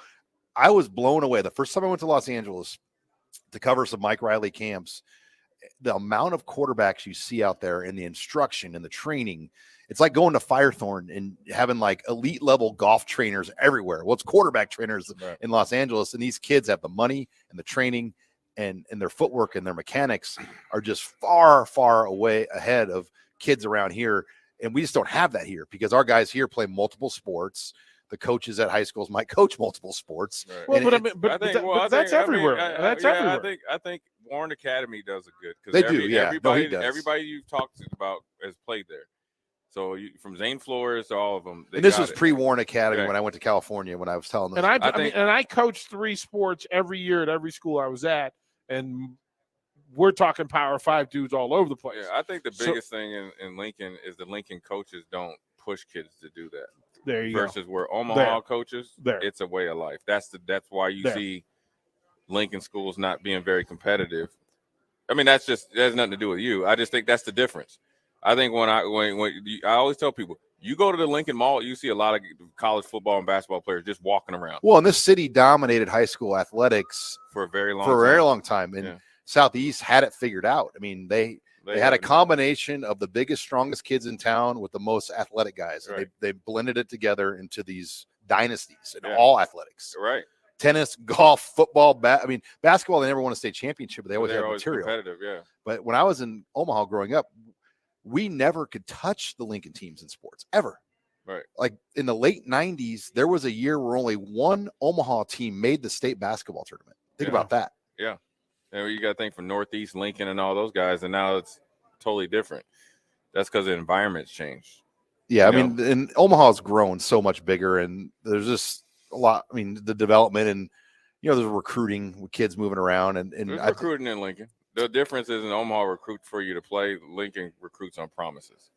I was blown away. The first time I went to Los Angeles to cover some Mike Riley camps, the amount of quarterbacks you see out there and the instruction and the training, it's like going to Firethorn and having like elite level golf trainers everywhere. Well, it's quarterback trainers in Los Angeles, and these kids have the money and the training and their footwork and their mechanics are just far, far away ahead of kids around here. And we just don't have that here because our guys here play multiple sports. The coaches at high schools might coach multiple sports. Well, but that's everywhere. That's everywhere. I think Warren Academy does it good because they do. Yeah, everybody you've talked about has played there. So from Zane Flores to all of them. And this was pre-Warren Academy when I went to California. When I was telling them, and I coached 3 sports every year at every school I was at, and we're talking Power 5 dudes all over the place. Yeah, I think the biggest thing in Lincoln is the Lincoln coaches don't push kids to do that. There you versus go. Where Omaha coaches, it's a way of life. That's why you see Lincoln schools not being very competitive. I mean, that has nothing to do with you. I just think that's the difference. I think when I always tell people, you go to the Lincoln Mall, you see a lot of college football and basketball players just walking around. Well, and this city dominated high school athletics for a very long time. And Southeast had it figured out. I mean, they had a combination of the biggest, strongest kids in town with the most athletic guys. Right. They blended it together into these dynasties in all athletics. Right. Tennis, golf, football, basketball, they never won a state championship, but they always had material. Competitive, yeah. But when I was in Omaha growing up, we never could touch the Lincoln teams in sports ever. Right. Like in the late 90s, there was a year where only one Omaha team made the state basketball tournament. Think about that. Yeah. And you got to think from Northeast, Lincoln, and all those guys, and now it's totally different. That's because the environment's changed. Yeah, I mean, and Omaha's grown so much bigger, and there's just a lot. I mean, the development and there's recruiting with kids moving around, and there's recruiting in Lincoln. The difference is in Omaha recruits for you to play. Lincoln recruits on promises,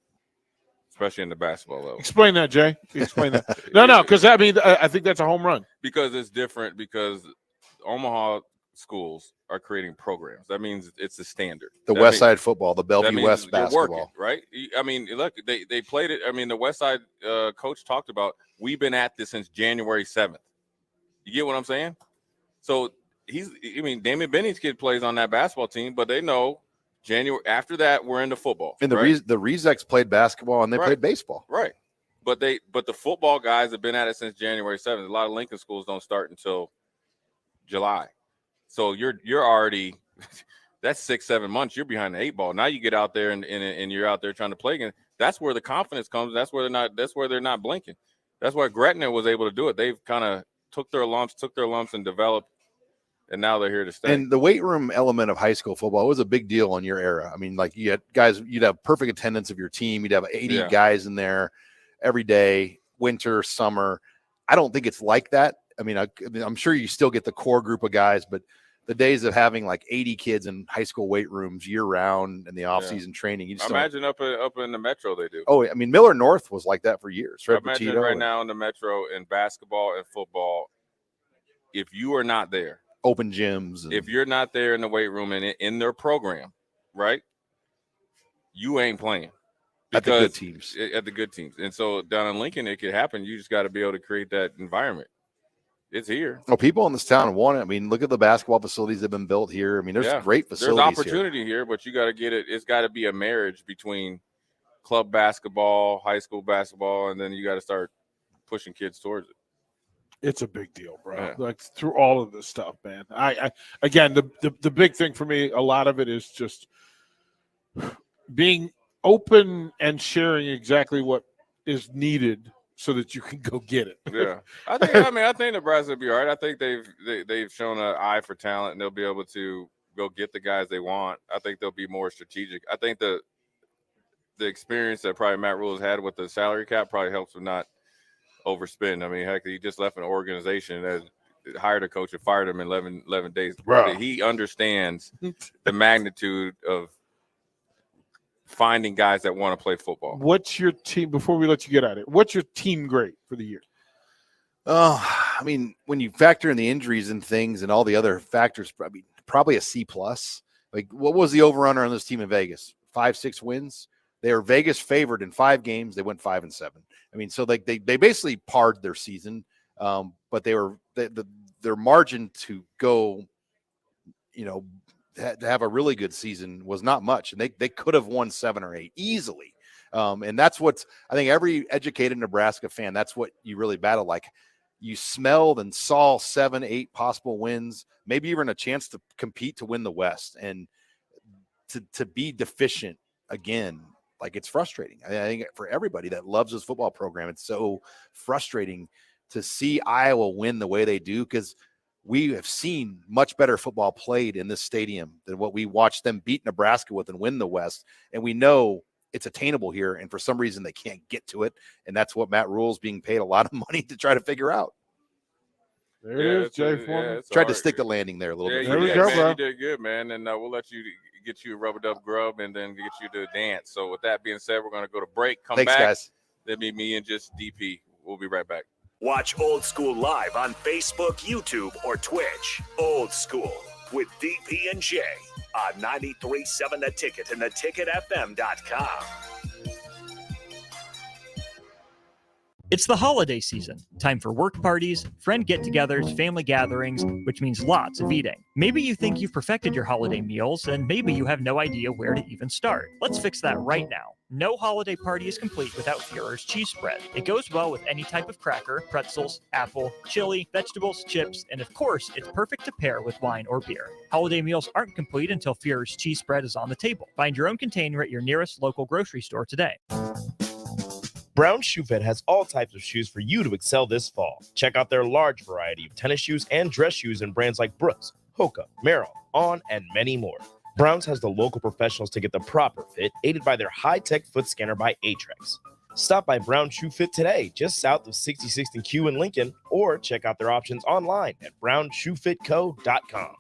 especially in the basketball level. Explain that, Jay. Explain that. No, because I think that's a home run. Because it's different. Because Omaha schools are creating programs. That means it's the standard. The West Side football, the Bellevue West basketball, working, right? I mean, look, they played it. I mean, the West Side coach talked about we've been at this since January 7th. You get what I'm saying? So Damon Benny's kid plays on that basketball team, but they know January after that we're into football. And the Rezecs played basketball and they played baseball, right? But the football guys have been at it since January 7th. A lot of Lincoln schools don't start until July. So you're already that's 6-7 months. You're behind the 8 ball. Now you get out there and you're out there trying to play again. That's where the confidence comes. That's where they're not blinking. That's why Gretna was able to do it. They've kind of took their lumps and developed, and now they're here to stay. And the weight room element of high school football was a big deal in your era. I mean, like you had guys, you'd have perfect attendance of your team. You'd have 80 guys in there every day, winter, summer. I don't think it's like that. I mean, I'm sure you still get the core group of guys, but the days of having like 80 kids in high school weight rooms year round and the off-season training. You just imagine up in the Metro they do. Oh, I mean, Miller North was like that for years. Right? Imagine right now in the Metro in basketball and football, if you are not there. Open gyms. If you're not there in the weight room and in their program, right, you ain't playing. At the good teams. At the good teams. And so down in Lincoln, it could happen. You just got to be able to create that environment. It's here. Well, people in this town want it. I mean, look at the basketball facilities that have been built here. I mean, there's great facilities. There's opportunity here, but you got to get it. It's got to be a marriage between club basketball, high school basketball, and then you got to start pushing kids towards it. It's a big deal, bro. Yeah. Like through all of this stuff, man. I again, the big thing for me, a lot of it is just being open and sharing exactly what is needed so that you can go get it. Yeah, I think Nebraska will be all right. I think they've shown an eye for talent, and they'll be able to go get the guys they want. I think they'll be more strategic. I think the experience that probably Matt Rule has had with the salary cap probably helps him not overspend. I mean, heck, he just left an organization that hired a coach and fired him in 11 days. Bro. He understands the magnitude of finding guys that want to play football. What's your team, before we let you get at it, what's your team grade for the year? I mean, when you factor in the injuries and things and all the other factors, probably a C+. Like, what was the over-under on this team in Vegas? 5-6 wins? They are Vegas favored in 5 games. They went 5-7. I mean, so they basically parred their season, but their margin to go, to have a really good season was not much, and they could have won 7 or 8 easily. And that's what I think every educated Nebraska fan, that's what you really battle. Like, you smelled and saw 7, 8 possible wins, maybe even a chance to compete to win the West, and to be deficient again. Like, it's frustrating. I think for everybody that loves this football program, it's so frustrating to see Iowa win the way they do, because we have seen much better football played in this stadium than what we watched them beat Nebraska with and win the West. And we know it's attainable here, and for some reason they can't get to it. And that's what Matt Rule's being paid a lot of money to try to figure out. There it is, Jay Foreman. Tried to stick the landing there a little bit. There we go, bro. You did good, man. And we'll let you get you a rubber dub grub and then get you to dance. So with that being said, we're going to go to break. Thanks, back. Guys. Then be me and just DP. We'll be right back. Watch Old School live on Facebook, YouTube, or Twitch. Old School with DP and J on 93.7 The Ticket and theticketfm.com. It's the holiday season. Time for work parties, friend get-togethers, family gatherings, which means lots of eating. Maybe you think you've perfected your holiday meals, and maybe you have no idea where to even start. Let's fix that right now. No holiday party is complete without Führer's cheese spread. It goes well with any type of cracker, pretzels, apple, chili, vegetables, chips, and of course, it's perfect to pair with wine or beer. Holiday meals aren't complete until Führer's cheese spread is on the table. Find your own container at your nearest local grocery store today. Brown Shoe Fit has all types of shoes for you to excel this fall. Check out their large variety of tennis shoes and dress shoes in brands like Brooks, Hoka, Merrell, On, and many more. Browns has the local professionals to get the proper fit, aided by their high-tech foot scanner by Aetrex. Stop by Brown Shoe Fit today, just south of 66th and Q in Lincoln, or check out their options online at brownshoefitco.com.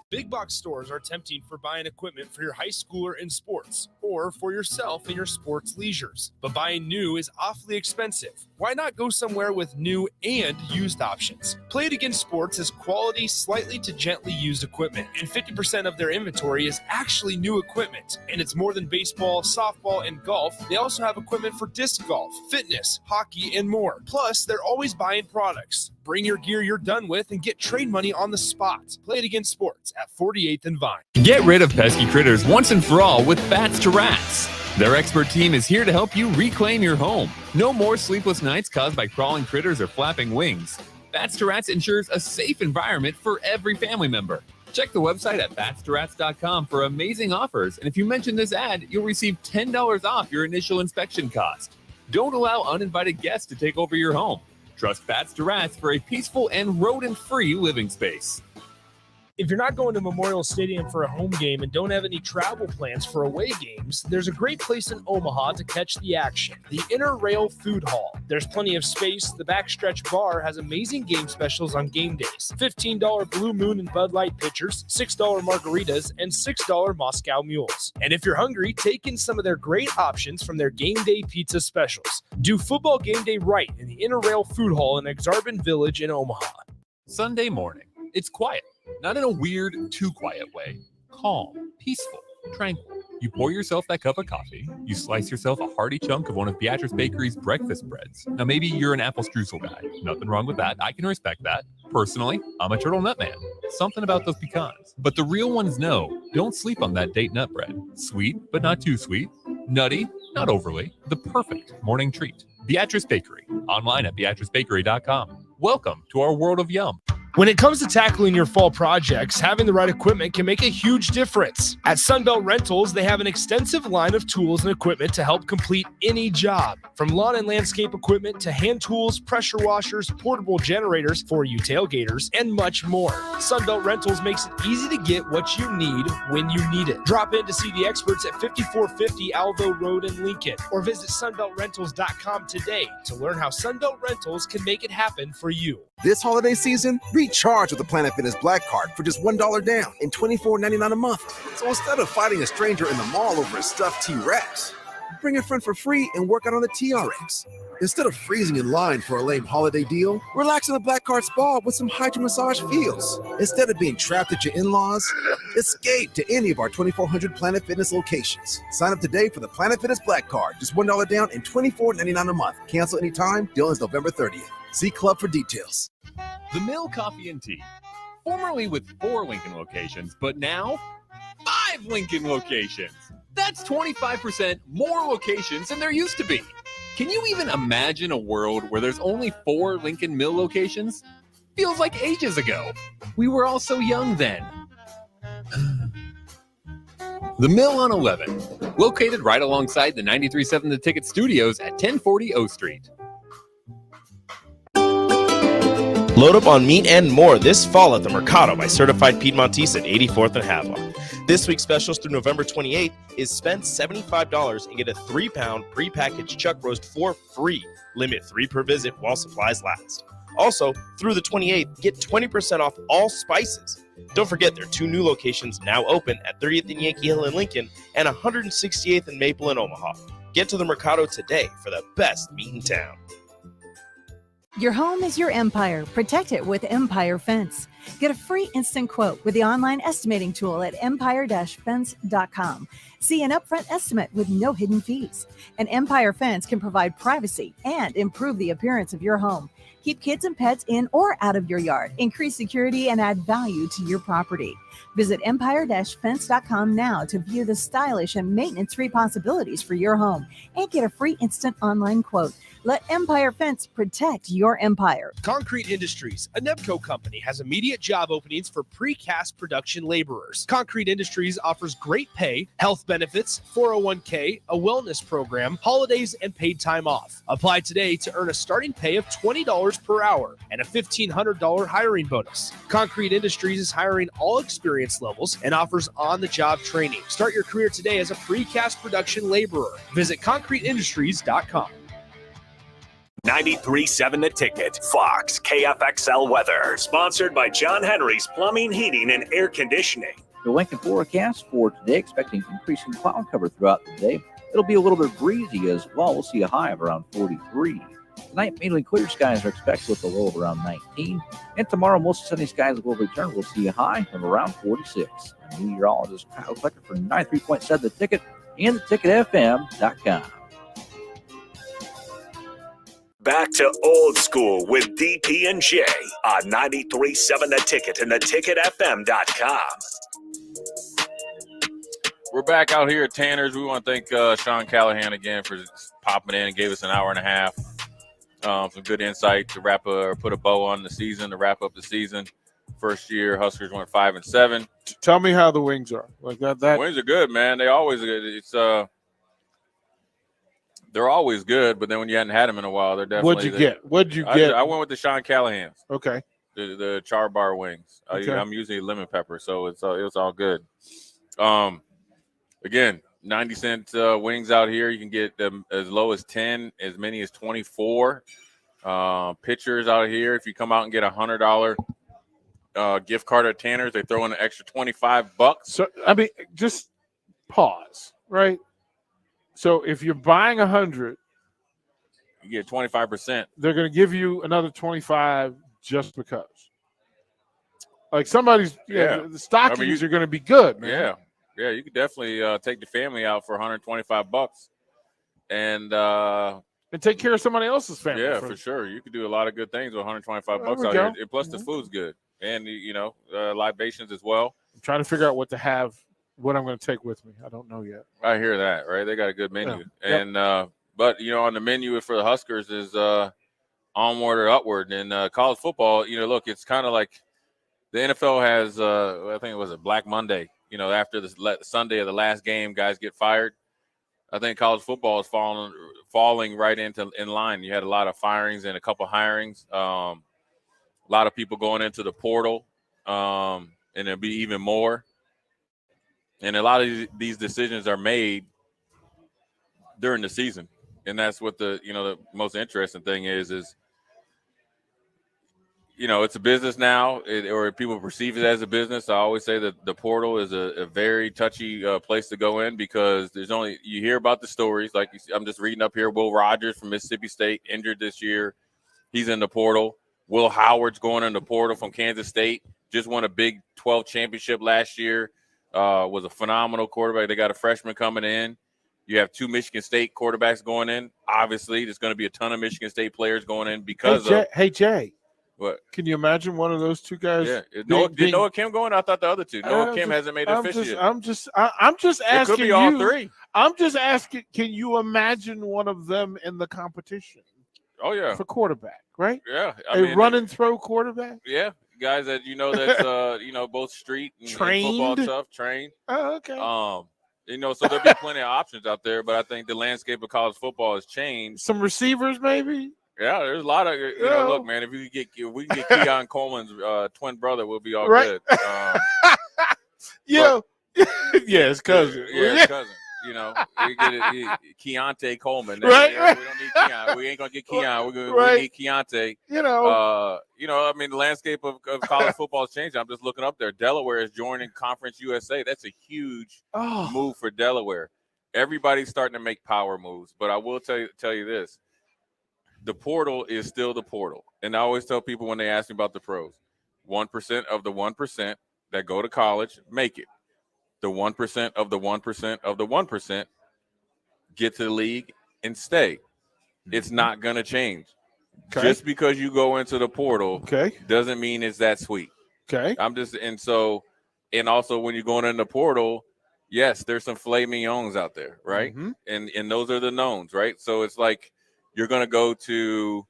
Big box stores are tempting for buying equipment for your high schooler in sports or for yourself in your sports leisures. But buying new is awfully expensive. Why not go somewhere with new and used options? Play It Again Sports has quality, slightly to gently used equipment, and 50% of their inventory is actually new equipment. And it's more than baseball, softball, and golf. They also have equipment for disc golf, fitness, hockey, and more. Plus, they're always buying products. Bring your gear you're done with and get trade money on the spot. Play It Again Sports at 48th and Vine. Get rid of pesky critters once and for all with Bats to Rats. Their expert team is here to help you reclaim your home. No more sleepless nights caused by crawling critters or flapping wings. Bats to Rats ensures a safe environment for every family member. Check the website at batstoRats.com for amazing offers, and if you mention this ad, you'll receive $10 off your initial inspection cost. Don't allow uninvited guests to take over your home. Trust Bats to Rats for a peaceful and rodent-free living space. If you're not going to Memorial Stadium for a home game and don't have any travel plans for away games, there's a great place in Omaha to catch the action, the Inner Rail Food Hall. There's plenty of space. The Backstretch Bar has amazing game specials on game days. $15 Blue Moon and Bud Light pitchers, $6 margaritas, and $6 Moscow Mules. And if you're hungry, take in some of their great options from their game day pizza specials. Do football game day right in the Inner Rail Food Hall in Exarban Village in Omaha. Sunday morning. It's quiet. Not in a weird, too quiet way. Calm, peaceful, tranquil. You pour yourself that cup of coffee, you slice yourself a hearty chunk of one of Beatrice Bakery's breakfast breads. Now, maybe you're an apple streusel guy. Nothing wrong with that. I can respect that. Personally, I'm a turtle nut man. Something about those pecans. But the real ones know, don't sleep on that date nut bread. Sweet, but not too sweet. Nutty, not overly. The perfect morning treat. Beatrice Bakery. Online at beatricebakery.com. Welcome to our world of yum. When it comes to tackling your fall projects, having the right equipment can make a huge difference. At Sunbelt Rentals, they have an extensive line of tools and equipment to help complete any job. From lawn and landscape equipment to hand tools, pressure washers, portable generators for you tailgaters, and much more. Sunbelt Rentals makes it easy to get what you need when you need it. Drop in to see the experts at 5450 Alvo Road in Lincoln, or visit sunbeltrentals.com today to learn how Sunbelt Rentals can make it happen for you. This holiday season, recharge with the Planet Fitness Black Card for just $1 down and $24.99 a month. So instead of fighting a stranger in the mall over a stuffed T-Rex, bring a friend for free and work out on the TRX. Instead of freezing in line for a lame holiday deal, relax in the Black Card Spa with some hydro massage feels. Instead of being trapped at your in-laws, escape to any of our 2,400 Planet Fitness locations. Sign up today for the Planet Fitness Black Card, just $1 down and $24.99 a month. Cancel anytime. Deal ends November 30th. See Club for details. The Mill Coffee and Tea, formerly with 4 Lincoln locations, but now 5 Lincoln locations. That's 25% more locations than there used to be. Can you even imagine a world where there's only 4 Lincoln Mill locations? Feels like ages ago. We were all so young then. The Mill on 11, located right alongside the 93.7 The Ticket Studios at 1040 O Street. Load up on meat and more this fall at the Mercado by Certified Piedmontese at 84th and Havelock. This week's specials through November 28th is spend $75 and get a 3-pound prepackaged chuck roast for free. Limit 3 per visit while supplies last. Also, through the 28th, get 20% off all spices. Don't forget there are 2 new locations now open at 30th and Yankee Hill in Lincoln and 168th and Maple in Omaha. Get to the Mercado today for the best meat in town. Your home is your empire. Protect it with Empire Fence. Get a free instant quote with the online estimating tool at empire-fence.com. See an upfront estimate with no hidden fees. An Empire Fence can provide privacy and improve the appearance of your home. Keep kids and pets in or out of your yard. Increase security and add value to your property. Visit empire-fence.com now to view the stylish and maintenance-free possibilities for your home and get a free instant online quote. Let Empire Fence protect your empire. Concrete Industries, a Nebco company, has immediate job openings for precast production laborers. Concrete Industries offers great pay, health benefits, 401k, a wellness program, holidays, and paid time off. Apply today to earn a starting pay of $20 per hour and a $1,500 hiring bonus. Concrete Industries is hiring all experience levels and offers on-the-job training. Start your career today as a precast production laborer. Visit concreteindustries.com. 93.7 The Ticket, Fox, KFXL weather. Sponsored by John Henry's Plumbing, Heating, and Air Conditioning. The Lincoln forecast for today, expecting increasing cloud cover throughout the day. It'll be a little bit breezy as well. We'll see a high of around 43. Tonight, mainly clear skies are expected with a low of around 19. And tomorrow, most sunny skies will return. We'll see a high of around 46. Meteorologist Kyle Klecker for 93.7 The Ticket and theticketfm.com. Back to old school with DP and J on 93.7 The Ticket and theticketfm.com. We're back out here at Tanner's. We want to thank Sean Callahan again for popping in and gave us an hour and a half. Some good insight to put a bow on the season, to wrap up the season. First year, Huskers went 5-7. Tell me how the wings are. Like that. Wings are good, man. They always good. It's they're always good, but then when you hadn't had them in a while, they're definitely. What'd you get? I went with the Sean Callahan's. Okay. The char bar wings. Okay. I'm usually lemon pepper, so it was all good. Again, 90-cent wings out here. You can get them as low as 10, as many as 24. Pitchers out here. If you come out and get $100 gift card at Tanner's, they throw in an extra $25. So I mean, just pause, right? So if you're buying 100, you get 25%. They're going to give you another 25 just because. Like somebody's, the stockings are going to be good, man. Yeah. Yeah, you could definitely take the family out for $125 and take care of somebody else's family. Yeah, for sure. You could do a lot of good things with $125 There out we here. go. And plus, the food's good, and libations as well. I'm trying to figure out what I'm going to take with me. I don't know yet. I hear that, right? They got a good menu, Yeah. and but on the menu for the Huskers is onward or upward. And college football, look, it's kind of like the NFL has. I think it was a Black Monday. After the Sunday of the last game, guys get fired. I think college football is falling right in line. You had a lot of firings and a couple hirings. A lot of people going into the portal, and there'll be even more. And a lot of these decisions are made during the season, and that's what the most interesting thing is it's a business now, or people perceive it as a business. I always say that the portal is a very touchy place to go in because you hear about the stories. Like I'm just reading up here, Will Rogers from Mississippi State injured this year. He's in the portal. Will Howard's going in the portal from Kansas State. Just won a Big 12 championship last year. Was a phenomenal quarterback. They got a freshman coming in. You have 2 Michigan State quarterbacks going in. Obviously, there's going to be a ton of Michigan State players going in because Hey, Jay. What? Can you imagine one of those two guys? Yeah. Did Noah Kim go in? I thought the other two. Noah Kim hasn't made it official yet. I'm just asking. It could be all three. I'm just asking. Can you imagine one of them in the competition? Oh yeah, for quarterback, right? Yeah, run and throw quarterback. Yeah, guys that that's both street and football stuff, trained. Oh, okay. So there'll be plenty of options out there, but I think the landscape of college football has changed. Some receivers, maybe. Yeah, there's a lot of look, man. If we can get Keon Coleman's twin brother, we'll be all right. good. Yeah, his cousin. Yeah, his cousin. We get it, Keontae Coleman. Right. We don't need Keon. We ain't gonna get Keon. We need Keontae. The landscape of college football is changing. I'm just looking up there. Delaware is joining Conference USA. That's a huge move for Delaware. Everybody's starting to make power moves, but I will tell you this. The portal is still the portal. And I always tell people when they ask me about the pros, 1% of the 1% that go to college make it. The 1% of the 1% of the 1% get to the league and stay. It's not going to change. Okay. Just because you go into the portal doesn't mean it's that sweet. Okay. And also when you're going in the portal, yes, there's some filet mignons out there, right? Mm-hmm. And those are the knowns, right? So it's like you're going to go to,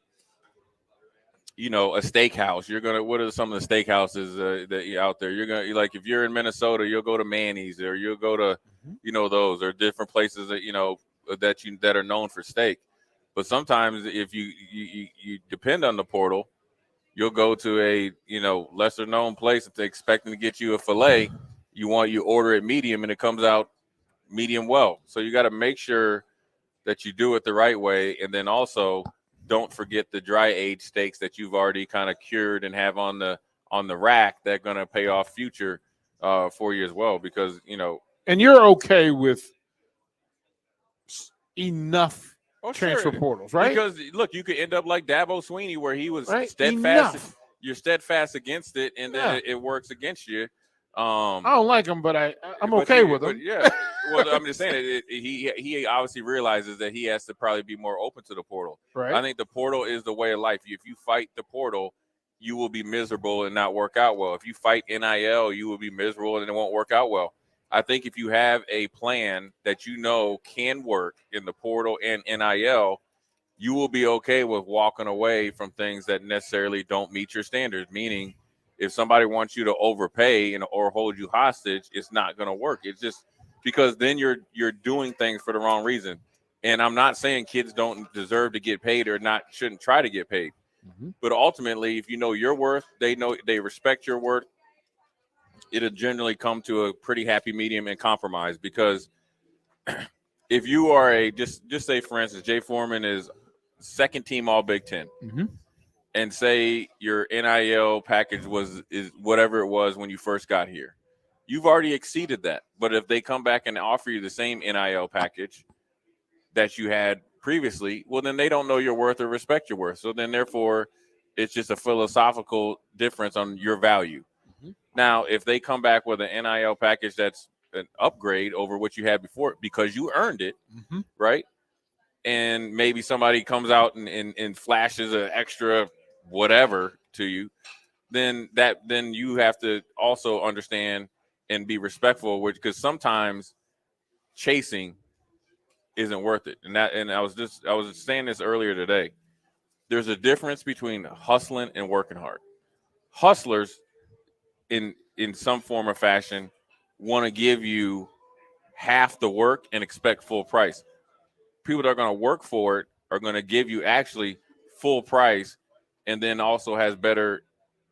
a steakhouse. What are some of the steakhouses that out there? If you're in Minnesota, you'll go to Manny's, or you'll go to, those or different places that that are known for steak. But sometimes if you depend on the portal, you'll go to a, lesser known place if they're expecting to get you a filet. You order it medium and it comes out medium well. So you got to make sure that you do it the right way. And then also don't forget the dry aged steaks that you've already kind of cured and have on the rack that are going to pay off future for you as well, because, And you're okay with enough transfer portals, right? Because, look, you could end up like Dabo Swinney where he was steadfast. Enough. You're steadfast against it, and then it works against you. I don't like him, but I'm okay with him. Yeah. Well, I'm just saying he obviously realizes that he has to probably be more open to the portal. Right. I think the portal is the way of life. If you fight the portal, you will be miserable and not work out well. If you fight NIL, you will be miserable and it won't work out well. I think if you have a plan that can work in the portal and NIL, you will be okay with walking away from things that necessarily don't meet your standards, meaning if somebody wants you to overpay or hold you hostage, it's not going to work. It's just because then you're doing things for the wrong reason. And I'm not saying kids don't deserve to get paid or shouldn't try to get paid. Mm-hmm. But ultimately, if you know your worth, they respect your worth, it'll generally come to a pretty happy medium and compromise. Because if you are just say, for instance, Jay Foreman is second team All Big Ten. Mm-hmm. And say your NIL package is whatever it was when you first got here. You've already exceeded that. But if they come back and offer you the same NIL package that you had previously, well, then they don't know your worth or respect your worth. So then, therefore, it's just a philosophical difference on your value. Mm-hmm. Now, if they come back with an NIL package that's an upgrade over what you had before because you earned it, right? And maybe somebody comes out and flashes an extra whatever to you, then you have to also understand and be respectful, because sometimes chasing isn't worth it. And I was saying this earlier today. There's a difference between hustling and working hard. Hustlers, in some form or fashion, want to give you half the work and expect full price. People that are going to work for it are going to give you actually full price, and then also has better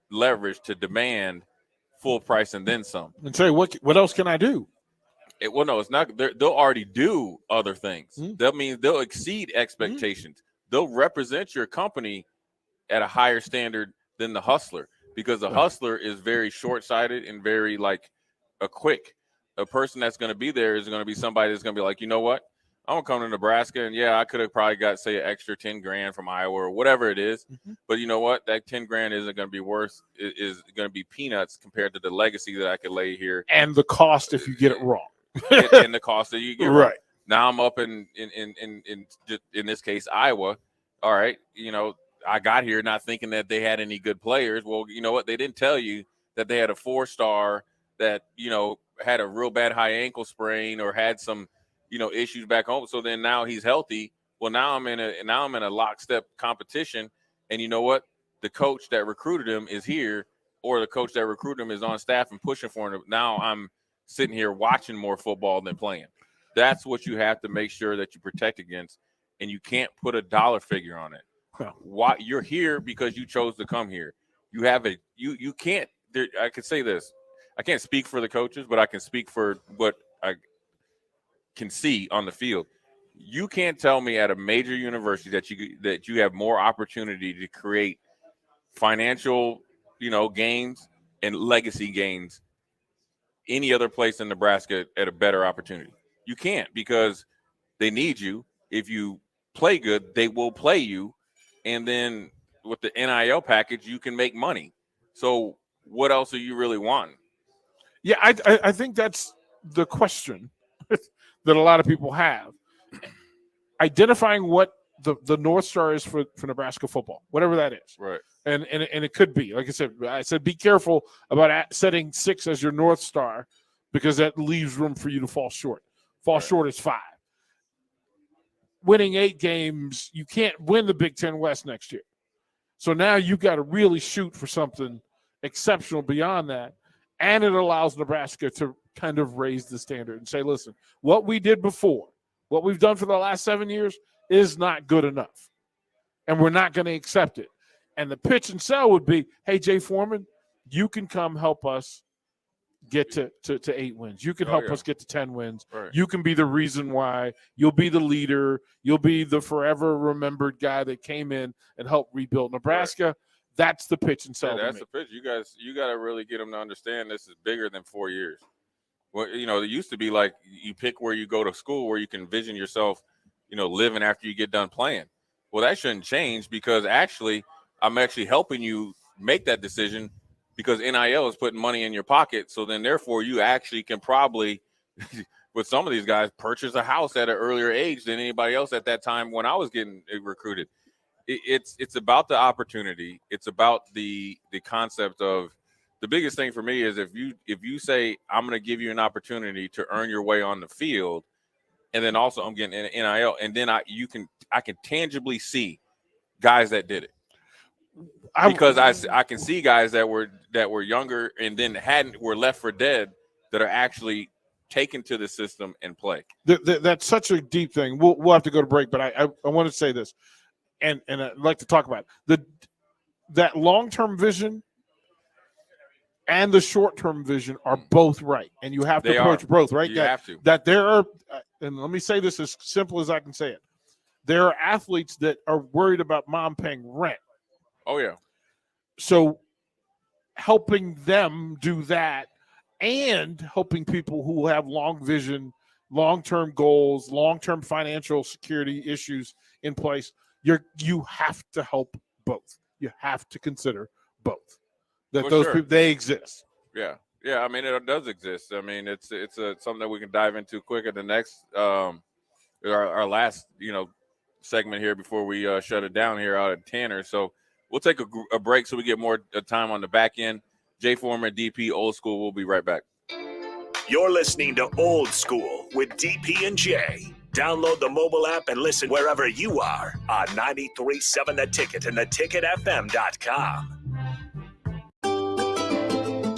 leverage to demand full price and then some. And say, what else can I do? Well, no, it's not. They'll already do other things. That means they'll exceed expectations. They'll represent your company at a higher standard than the hustler, because the hustler is very short-sighted and very quick. A person that's going to be there is going to be somebody that's going to be like, you know what? I'm going to come to Nebraska, and I could have probably got, say, an extra 10 grand from Iowa or whatever it is. But you know what? That 10 grand isn't going to be is going to be peanuts compared to the legacy that I could lay here. And the cost if you get it wrong. And the cost that you get right. Now I'm up in this case, Iowa. All right. I got here not thinking that they had any good players. Well, you know what? They didn't tell you that they had a 4-star that, had a real bad high ankle sprain or had some, issues back home. So then now he's healthy. Well, now I'm in a lockstep competition. And you know what? The coach that recruited him is here, or the coach that recruited him is on staff and pushing for him. Now I'm sitting here watching more football than playing. That's what you have to make sure that you protect against. And you can't put a dollar figure on it. Why you're here because you chose to come here. You have you can't. I could say this. I can't speak for the coaches, but I can speak for what I can see on the field. You can't tell me at a major university that you have more opportunity to create financial, gains and legacy gains any other place in Nebraska at a better opportunity. You can't, because they need you. If you play good, they will play you. And then with the NIL package, you can make money. So what else are you really wanting? Yeah, I think that's the question that a lot of people have. Identifying what the North Star is for Nebraska football, whatever that is. Right. And it could be, like I said, be careful about setting 6 as your North Star, because that leaves room for you to fall short. Short is 5. Winning 8 games, you can't win the Big Ten West next year. So now you've got to really shoot for something exceptional beyond that. And it allows Nebraska to kind of raise the standard and say, listen, what we did before, what we've done for the last 7 years is not good enough. And we're not going to accept it. And the pitch and sell would be, hey, Jay Foreman, you can come help us get to 8 wins. You can help us get to 10 wins. Right. You can be the reason why. You'll be the leader. You'll be the forever remembered guy that came in and helped rebuild Nebraska. Right. That's the pitch and sell. That's the pitch. You got to really get them to understand this is bigger than 4 years. Well, it used to be like you pick where you go to school, where you can envision yourself, living after you get done playing. Well, that shouldn't change, because I'm actually helping you make that decision, because NIL is putting money in your pocket. So then therefore you actually can probably, with some of these guys, purchase a house at an earlier age than anybody else at that time when I was getting recruited. It's about the opportunity. It's about the concept of, the biggest thing for me is if you say, I'm going to give you an opportunity to earn your way on the field, and then also I'm getting an NIL, and then I can tangibly see guys that did it. Because I can see guys that were younger and then were left for dead, that are actually taken to the system and play. That's such a deep thing. We'll have to go to break, but I want to say this, and I'd like to talk about that long-term vision and the short-term vision are both right, and you have to approach both, right? You have to. That there are, and let me say this as simple as I can say it, there are athletes that are worried about mom paying rent. Oh, yeah. So helping them do that, and helping people who have long vision, long-term goals, long-term financial security issues in place, you have to help both. You have to consider both. That those people, they exist. Yeah. Yeah, I mean, it does exist. I mean, it's something that we can dive into quick at the next our last segment here before we shut it down here out at Tanner. So we'll take a break so we get more time on the back end. Jay Foreman, DP, Old School. We'll be right back. You're listening to Old School with DP and Jay. Download the mobile app and listen wherever you are on 93.7 The Ticket and theticketfm.com.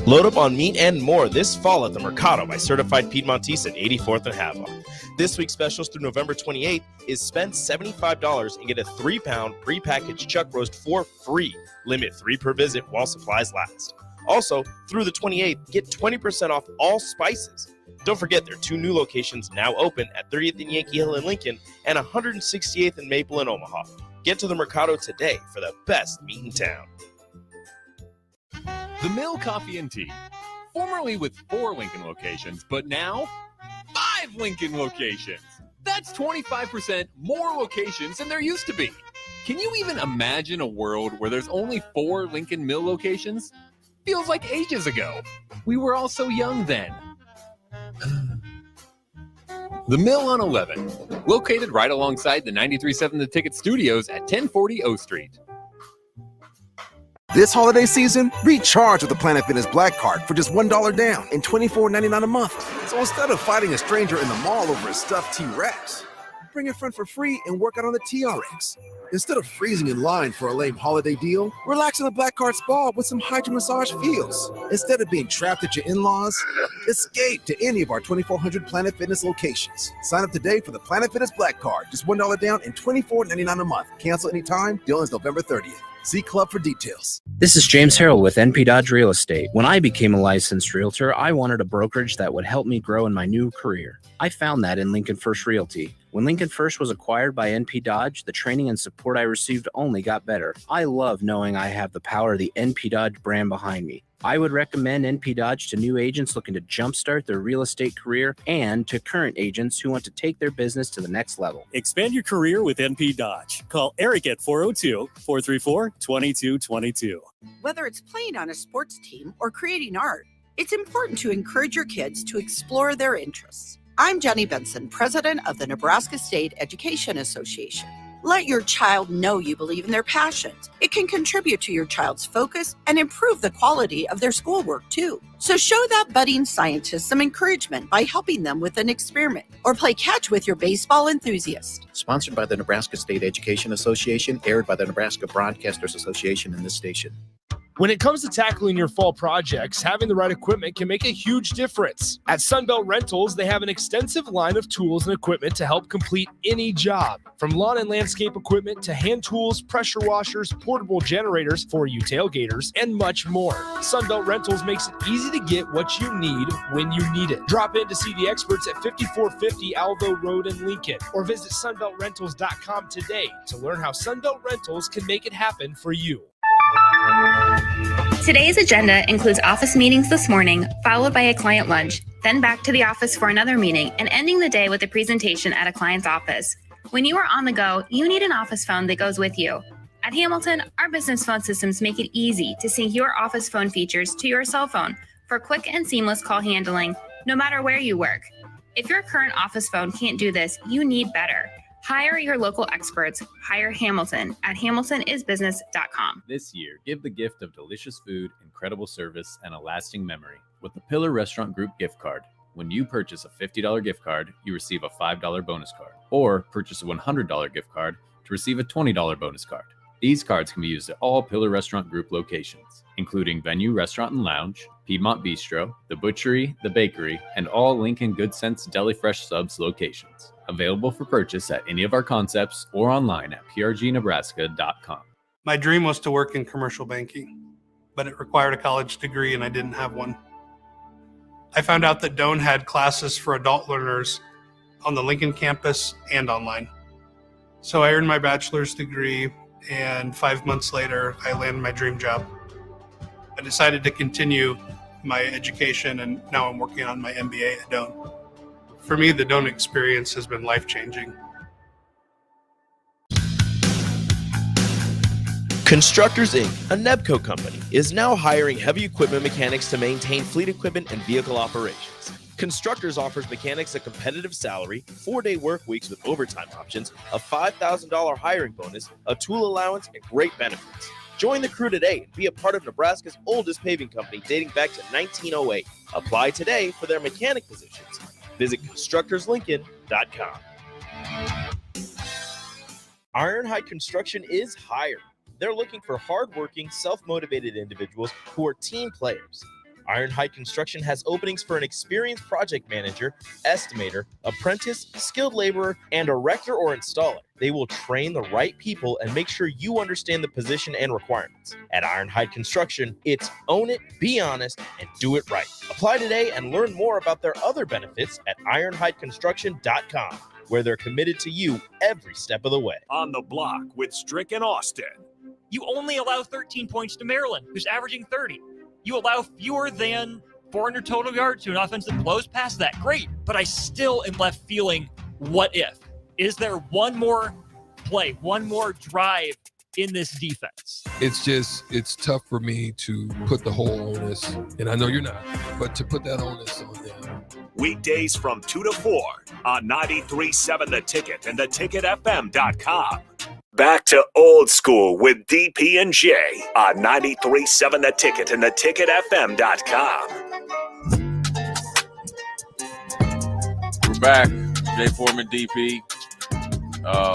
Load up on meat and more this fall at the Mercado by Certified Piedmontese at 84th and Havelock. This week's specials through November 28th is spend $75 and get a 3-pound prepackaged chuck roast for free. Limit 3 per visit while supplies last. Also, through the 28th, get 20% off all spices. Don't forget there are 2 new locations now open at 30th and Yankee Hill in Lincoln and 168th and Maple in Omaha. Get to the Mercado today for the best meat in town. The Mill Coffee and Tea, formerly with 4 Lincoln locations, but now 5 Lincoln locations. That's 25% more locations than there used to be. Can you even imagine a world where there's only 4 Lincoln Mill locations? Feels like ages ago. We were all so young then. The Mill on 11, located right alongside the 93.7 The Ticket Studios at 1040 O Street. This holiday season, recharge with the Planet Fitness Black Card for just $1 down and $24.99 a month. So instead of fighting a stranger in the mall over a stuffed T-Rex, bring a friend for free and work out on the TRX. Instead of freezing in line for a lame holiday deal, relax in the Black Card Spa with some hydro massage feels. Instead of being trapped at your in-laws, escape to any of our 2,400 Planet Fitness locations. Sign up today for the Planet Fitness Black Card, just $1 down and $24.99 a month. Cancel anytime. Deal ends November 30th. See Club for details. This is James Harrell with NP Dodge Real Estate. When I became a licensed realtor, I wanted a brokerage that would help me grow in my new career. I found that in Lincoln First Realty. When Lincoln First was acquired by NP Dodge, the training and support I received only got better. I love knowing I have the power of the NP Dodge brand behind me. I would recommend NP Dodge to new agents looking to jumpstart their real estate career and to current agents who want to take their business to the next level. Expand your career with NP Dodge. Call Eric at 402-434-2222. Whether it's playing on a sports team or creating art, it's important to encourage your kids to explore their interests. I'm Jenny Benson, president of the Nebraska State Education Association. Let your child know you believe in their passions. It can contribute to your child's focus and improve the quality of their schoolwork, too. So show that budding scientist some encouragement by helping them with an experiment or play catch with your baseball enthusiast. Sponsored by the Nebraska State Education Association, aired by the Nebraska Broadcasters Association and this station. When it comes to tackling your fall projects, having the right equipment can make a huge difference. At Sunbelt Rentals, they have an extensive line of tools and equipment to help complete any job. From lawn and landscape equipment to hand tools, pressure washers, portable generators for you tailgaters, and much more. Sunbelt Rentals makes it easy to get what you need when you need it. Drop in to see the experts at 5450 Alvo Road in Lincoln or visit sunbeltrentals.com today to learn how Sunbelt Rentals can make it happen for you. Today's agenda includes office meetings this morning, followed by a client lunch, then back to the office for another meeting, and ending the day with a presentation at a client's office. When you are on the go, you need an office phone that goes with you. At Hamilton, our business phone systems make it easy to sync your office phone features to your cell phone for quick and seamless call handling, no matter where you work. If your current office phone can't do this, you need better. Hire your local experts. Hire Hamilton at hamiltonisbusiness.com. This year, give the gift of delicious food, incredible service, and a lasting memory with the Pillar Restaurant Group gift card. When you purchase a $50 gift card, you receive a $5 bonus card, or purchase a $100 gift card to receive a $20 bonus card. These cards can be used at all Pillar Restaurant Group locations, including Venue Restaurant and Lounge, Piedmont Bistro, The Butchery, The Bakery, and all Lincoln Good Sense Deli Fresh Subs locations. Available for purchase at any of our concepts or online at prgnebraska.com. My dream was to work in commercial banking, but it required a college degree and I didn't have one. I found out that Doane had classes for adult learners on the Lincoln campus and online. So I earned my bachelor's degree, and 5 months later, I landed my dream job. I decided to continue my education, and now I'm working on my MBA at Doane. For me, the Doane experience has been life-changing. Constructors Inc., a Nebco company, is now hiring heavy equipment mechanics to maintain fleet equipment and vehicle operations. Constructors offers mechanics a competitive salary, 4-day work weeks with overtime options, a $5,000 hiring bonus, a tool allowance, and great benefits. Join the crew today and be a part of Nebraska's oldest paving company dating back to 1908. Apply today for their mechanic positions. Visit constructorslincoln.com. Ironhide Construction is hiring. They're looking for hardworking, self-motivated individuals who are team players. Ironhide Construction has openings for an experienced project manager, estimator, apprentice, skilled laborer, and erector or installer. They will train the right people and make sure you understand the position and requirements. At Ironhide Construction, it's own it, be honest, and do it right. Apply today and learn more about their other benefits at ironhideconstruction.com, where they're committed to you every step of the way. On the Block with Strick and Austin. You only allow 13 points to Maryland, who's averaging 30. You allow fewer than 400 total yards to an offense that blows past that. Great, but I still am left feeling, what if? Is there one more play, one more drive in this defense? It's tough for me to put the whole onus, and I know you're not, but to put that onus on them. Weekdays from 2 to 4 on 93.7 The Ticket and theticketfm.com. Back to Old School with DP and J on 93.7 The Ticket and theticketfm.com. We're back. Jay Foreman, DP.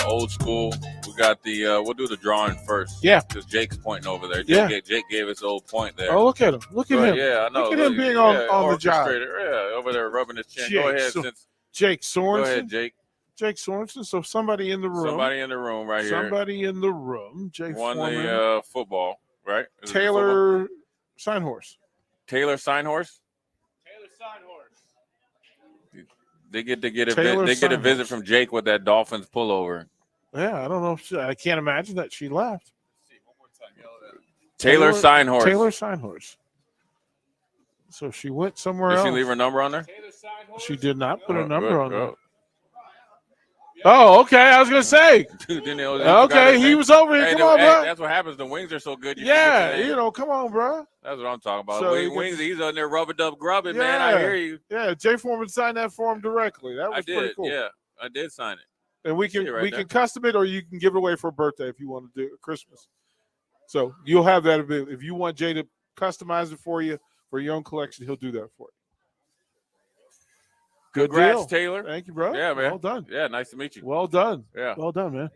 Old School. We got the, we'll do the drawing first. Yeah. Because Jake's pointing over there. Yeah. Jake gave us a little point there. Oh, look at him. Look at him. Yeah, I know. Look at him being on the job. Yeah, over there rubbing his chin. Go ahead. Jake Sorensen. Go ahead, Jake. Jake Sorensen. So somebody in the room. Somebody in the room right here. Somebody in the room. Jake won Foreman. the football, right? Taylor Seinhorse. Taylor Seinhorse? They get a visit from Jake with that Dolphins pullover. Yeah, I don't know. I can't imagine that she left. Taylor Seinhorse. Taylor Seinhorse. So she went somewhere else. Did she leave her number on there? She did not put her number on there. Oh, okay. I was gonna say. Okay, he was over here. Hey, come on, bro. That's what happens. The wings are so good. Come on, bro. That's what I'm talking about. So wings, he's on there rubbing up, grubbing, man. I hear you. Yeah, Jay Foreman signed that form directly. That was pretty cool. Yeah, I did sign it. And we can custom it, or you can give it away for a birthday if you want to do it, Christmas. So you'll have that ability. If you want Jay to customize it for you for your own collection, he'll do that for you. Good Congrats, deal. Taylor. Thank you, bro. Yeah, man. Well done. Yeah, nice to meet you. Well done. Yeah. Well done, man.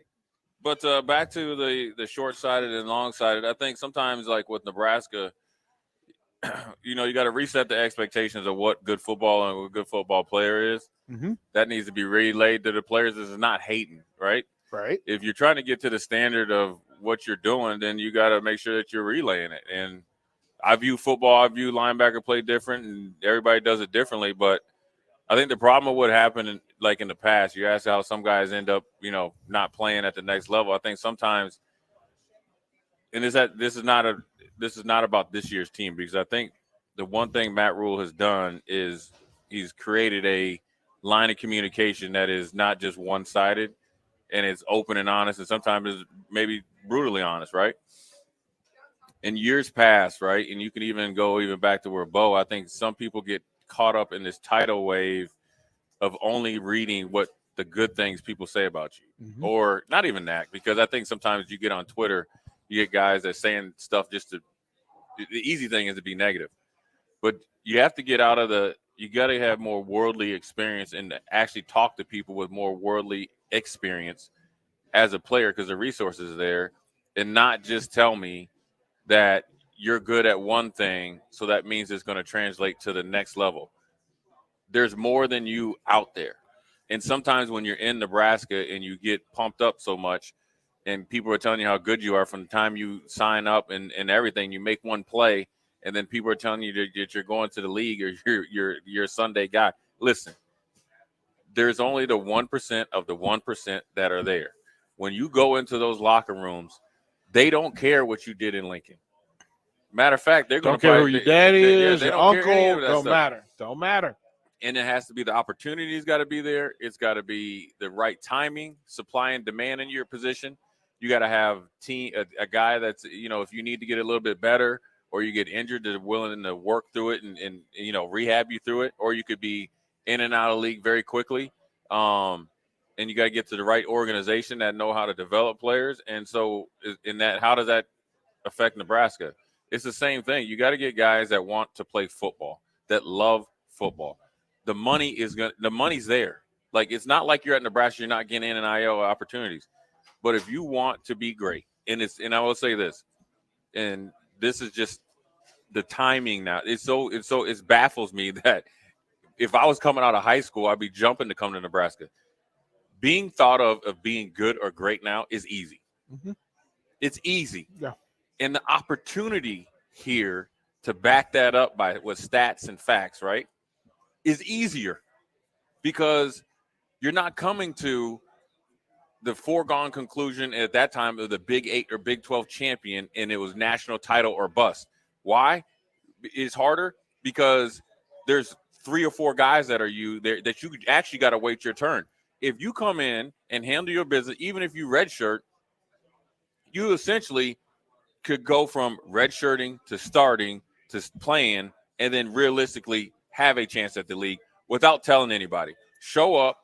But back to the short-sighted and long-sighted, I think sometimes, like with Nebraska, you got to reset the expectations of what good football and what a good football player is. Mm-hmm. That needs to be relayed to the players. This is not hating, right? Right. If you're trying to get to the standard of what you're doing, then you got to make sure that you're relaying it. And I view linebacker play different, and everybody does it differently. But I think the problem with what happened in the past, you ask how some guys end up, not playing at the next level. I think sometimes, and this is not about this year's team, because I think the one thing Matt Rule has done is he's created a line of communication that is not just one-sided, and it's open and honest, and sometimes it's maybe brutally honest, right? In years past, right, and you can even go back to where Bo, I think some people get caught up in this tidal wave of only reading what the good things people say about you, or not even that, because I think sometimes you get on Twitter, you get guys that saying stuff just to – the easy thing is to be negative. But you have to get out of you got to have more worldly experience and actually talk to people with more worldly experience as a player, because the resources are there, and not just tell me that you're good at one thing, so that means it's going to translate to the next level. There's more than you out there. And sometimes when you're in Nebraska and you get pumped up so much and people are telling you how good you are from the time you sign up and everything, you make one play, and then people are telling you that you're going to the league or you're a Sunday guy. Listen, there's only the 1% of the 1% that are there. When you go into those locker rooms, they don't care what you did in Lincoln. Matter of fact, they're going to care who your daddy is, they your don't care any uncle. of that Don't stuff. matter. Don't matter. And it has to be the opportunity's got to be there. It's got to be the right timing, supply and demand in your position. You got to have a guy that's, if you need to get a little bit better or you get injured, they're willing to work through it and rehab you through it, or you could be in and out of the league very quickly. And you got to get to the right organization that know how to develop players. And so in that, how does that affect Nebraska? It's the same thing. You got to get guys that want to play football, that love football. The money's there. Like, it's not like you're at Nebraska, you're not getting NIL opportunities. But if you want to be great, and I will say this, and this is just the timing now. It baffles me that if I was coming out of high school, I'd be jumping to come to Nebraska. Being thought of being good or great now is easy. Mm-hmm. It's easy. Yeah. And the opportunity here to back that up with stats and facts, right, is easier because you're not coming to the foregone conclusion at that time of the Big 8 or Big 12 champion and it was national title or bust. Why? It's harder because there's 3 or 4 guys that are that you actually got to wait your turn. If you come in and handle your business, even if you redshirt, you essentially could go from redshirting to starting to playing and then realistically have a chance at the league without telling anybody. Show up,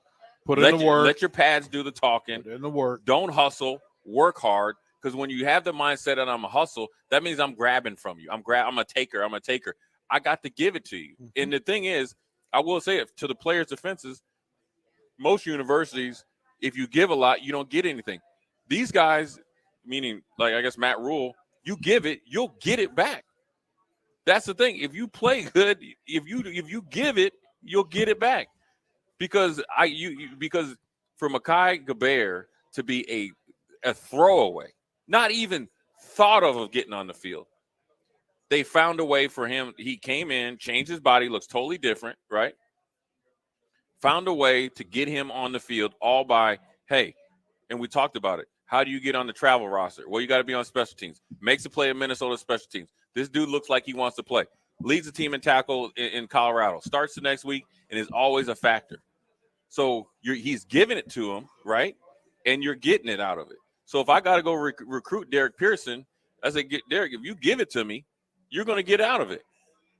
put in the work, let your pads do the talking, put in the work. Don't hustle, work hard, because when you have the mindset that I'm a hustle, that means I'm grabbing from you. I'm a taker. I got to give it to you. Mm-hmm. And the thing is, I will say it to the players' defenses, most universities, if you give a lot, you don't get anything. These guys, meaning like I guess Matt Rule, you give it, you'll get it back. That's the thing. If you play good, if you give it, you'll get it back. Because because for Mekhi Gaber to be a throwaway, not even thought of getting on the field, they found a way for him. He came in, changed his body, looks totally different, right? Found a way to get him on the field all by, hey, and we talked about it. How do you get on the travel roster? Well, you got to be on special teams. Makes a play in Minnesota special teams. This dude looks like he wants to play. Leads the team in tackle in Colorado. Starts the next week and is always a factor. So he's giving it to him, right? And you're getting it out of it. So if I got to go recruit Derek Pearson, I say, Derek, if you give it to me, you're going to get out of it.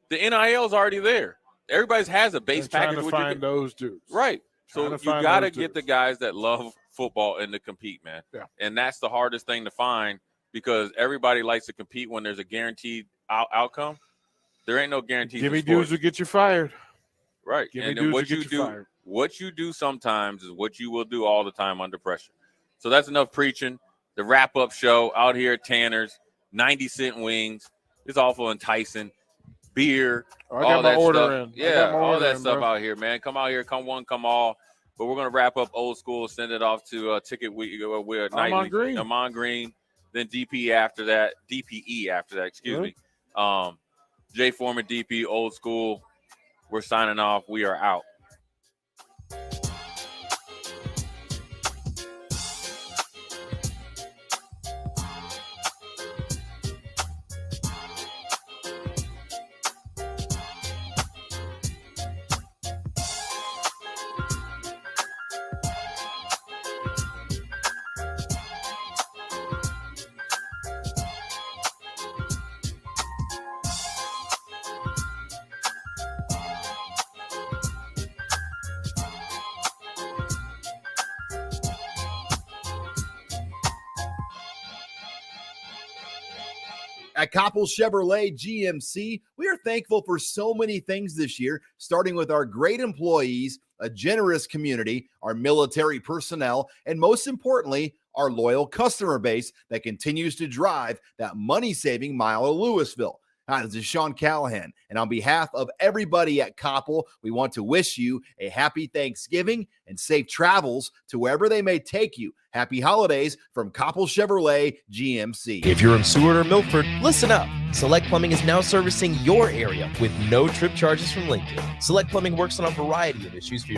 The NIL is already there. Everybody has a base package. Trying to find those dudes. Right. So you got to get the guys that love football and to compete, man. Yeah. And that's the hardest thing to find because everybody likes to compete when there's a guaranteed outcome. There ain't no guarantee. Give me dudes will get you fired. Right. Give and me then dudes will get you fired. What you do sometimes is what you will do all the time under pressure. So that's enough preaching. The wrap-up show out here at Tanner's, 90-cent wings. It's awful enticing. Beer, all that stuff. Yeah, all that stuff out here, man. Come out here, come one, come all. But we're going to wrap up old school, send it off to Ticket Week. We're Amon Green. Amon Green, then DPE after that, excuse me. Jay Foreman, DP, old school. We're signing off. We are out. At Koppel Chevrolet GMC, we are thankful for so many things this year, starting with our great employees, a generous community, our military personnel, and most importantly, our loyal customer base that continues to drive that money-saving mile of Louisville. Hi, this is Sean Callahan, and on behalf of everybody at Koppel, we want to wish you a happy Thanksgiving and safe travels to wherever they may take you. Happy holidays from Koppel Chevrolet GMC. If you're in Seward or Milford, listen up. Select Plumbing is now servicing your area with no trip charges from Lincoln. Select Plumbing works on a variety of issues for your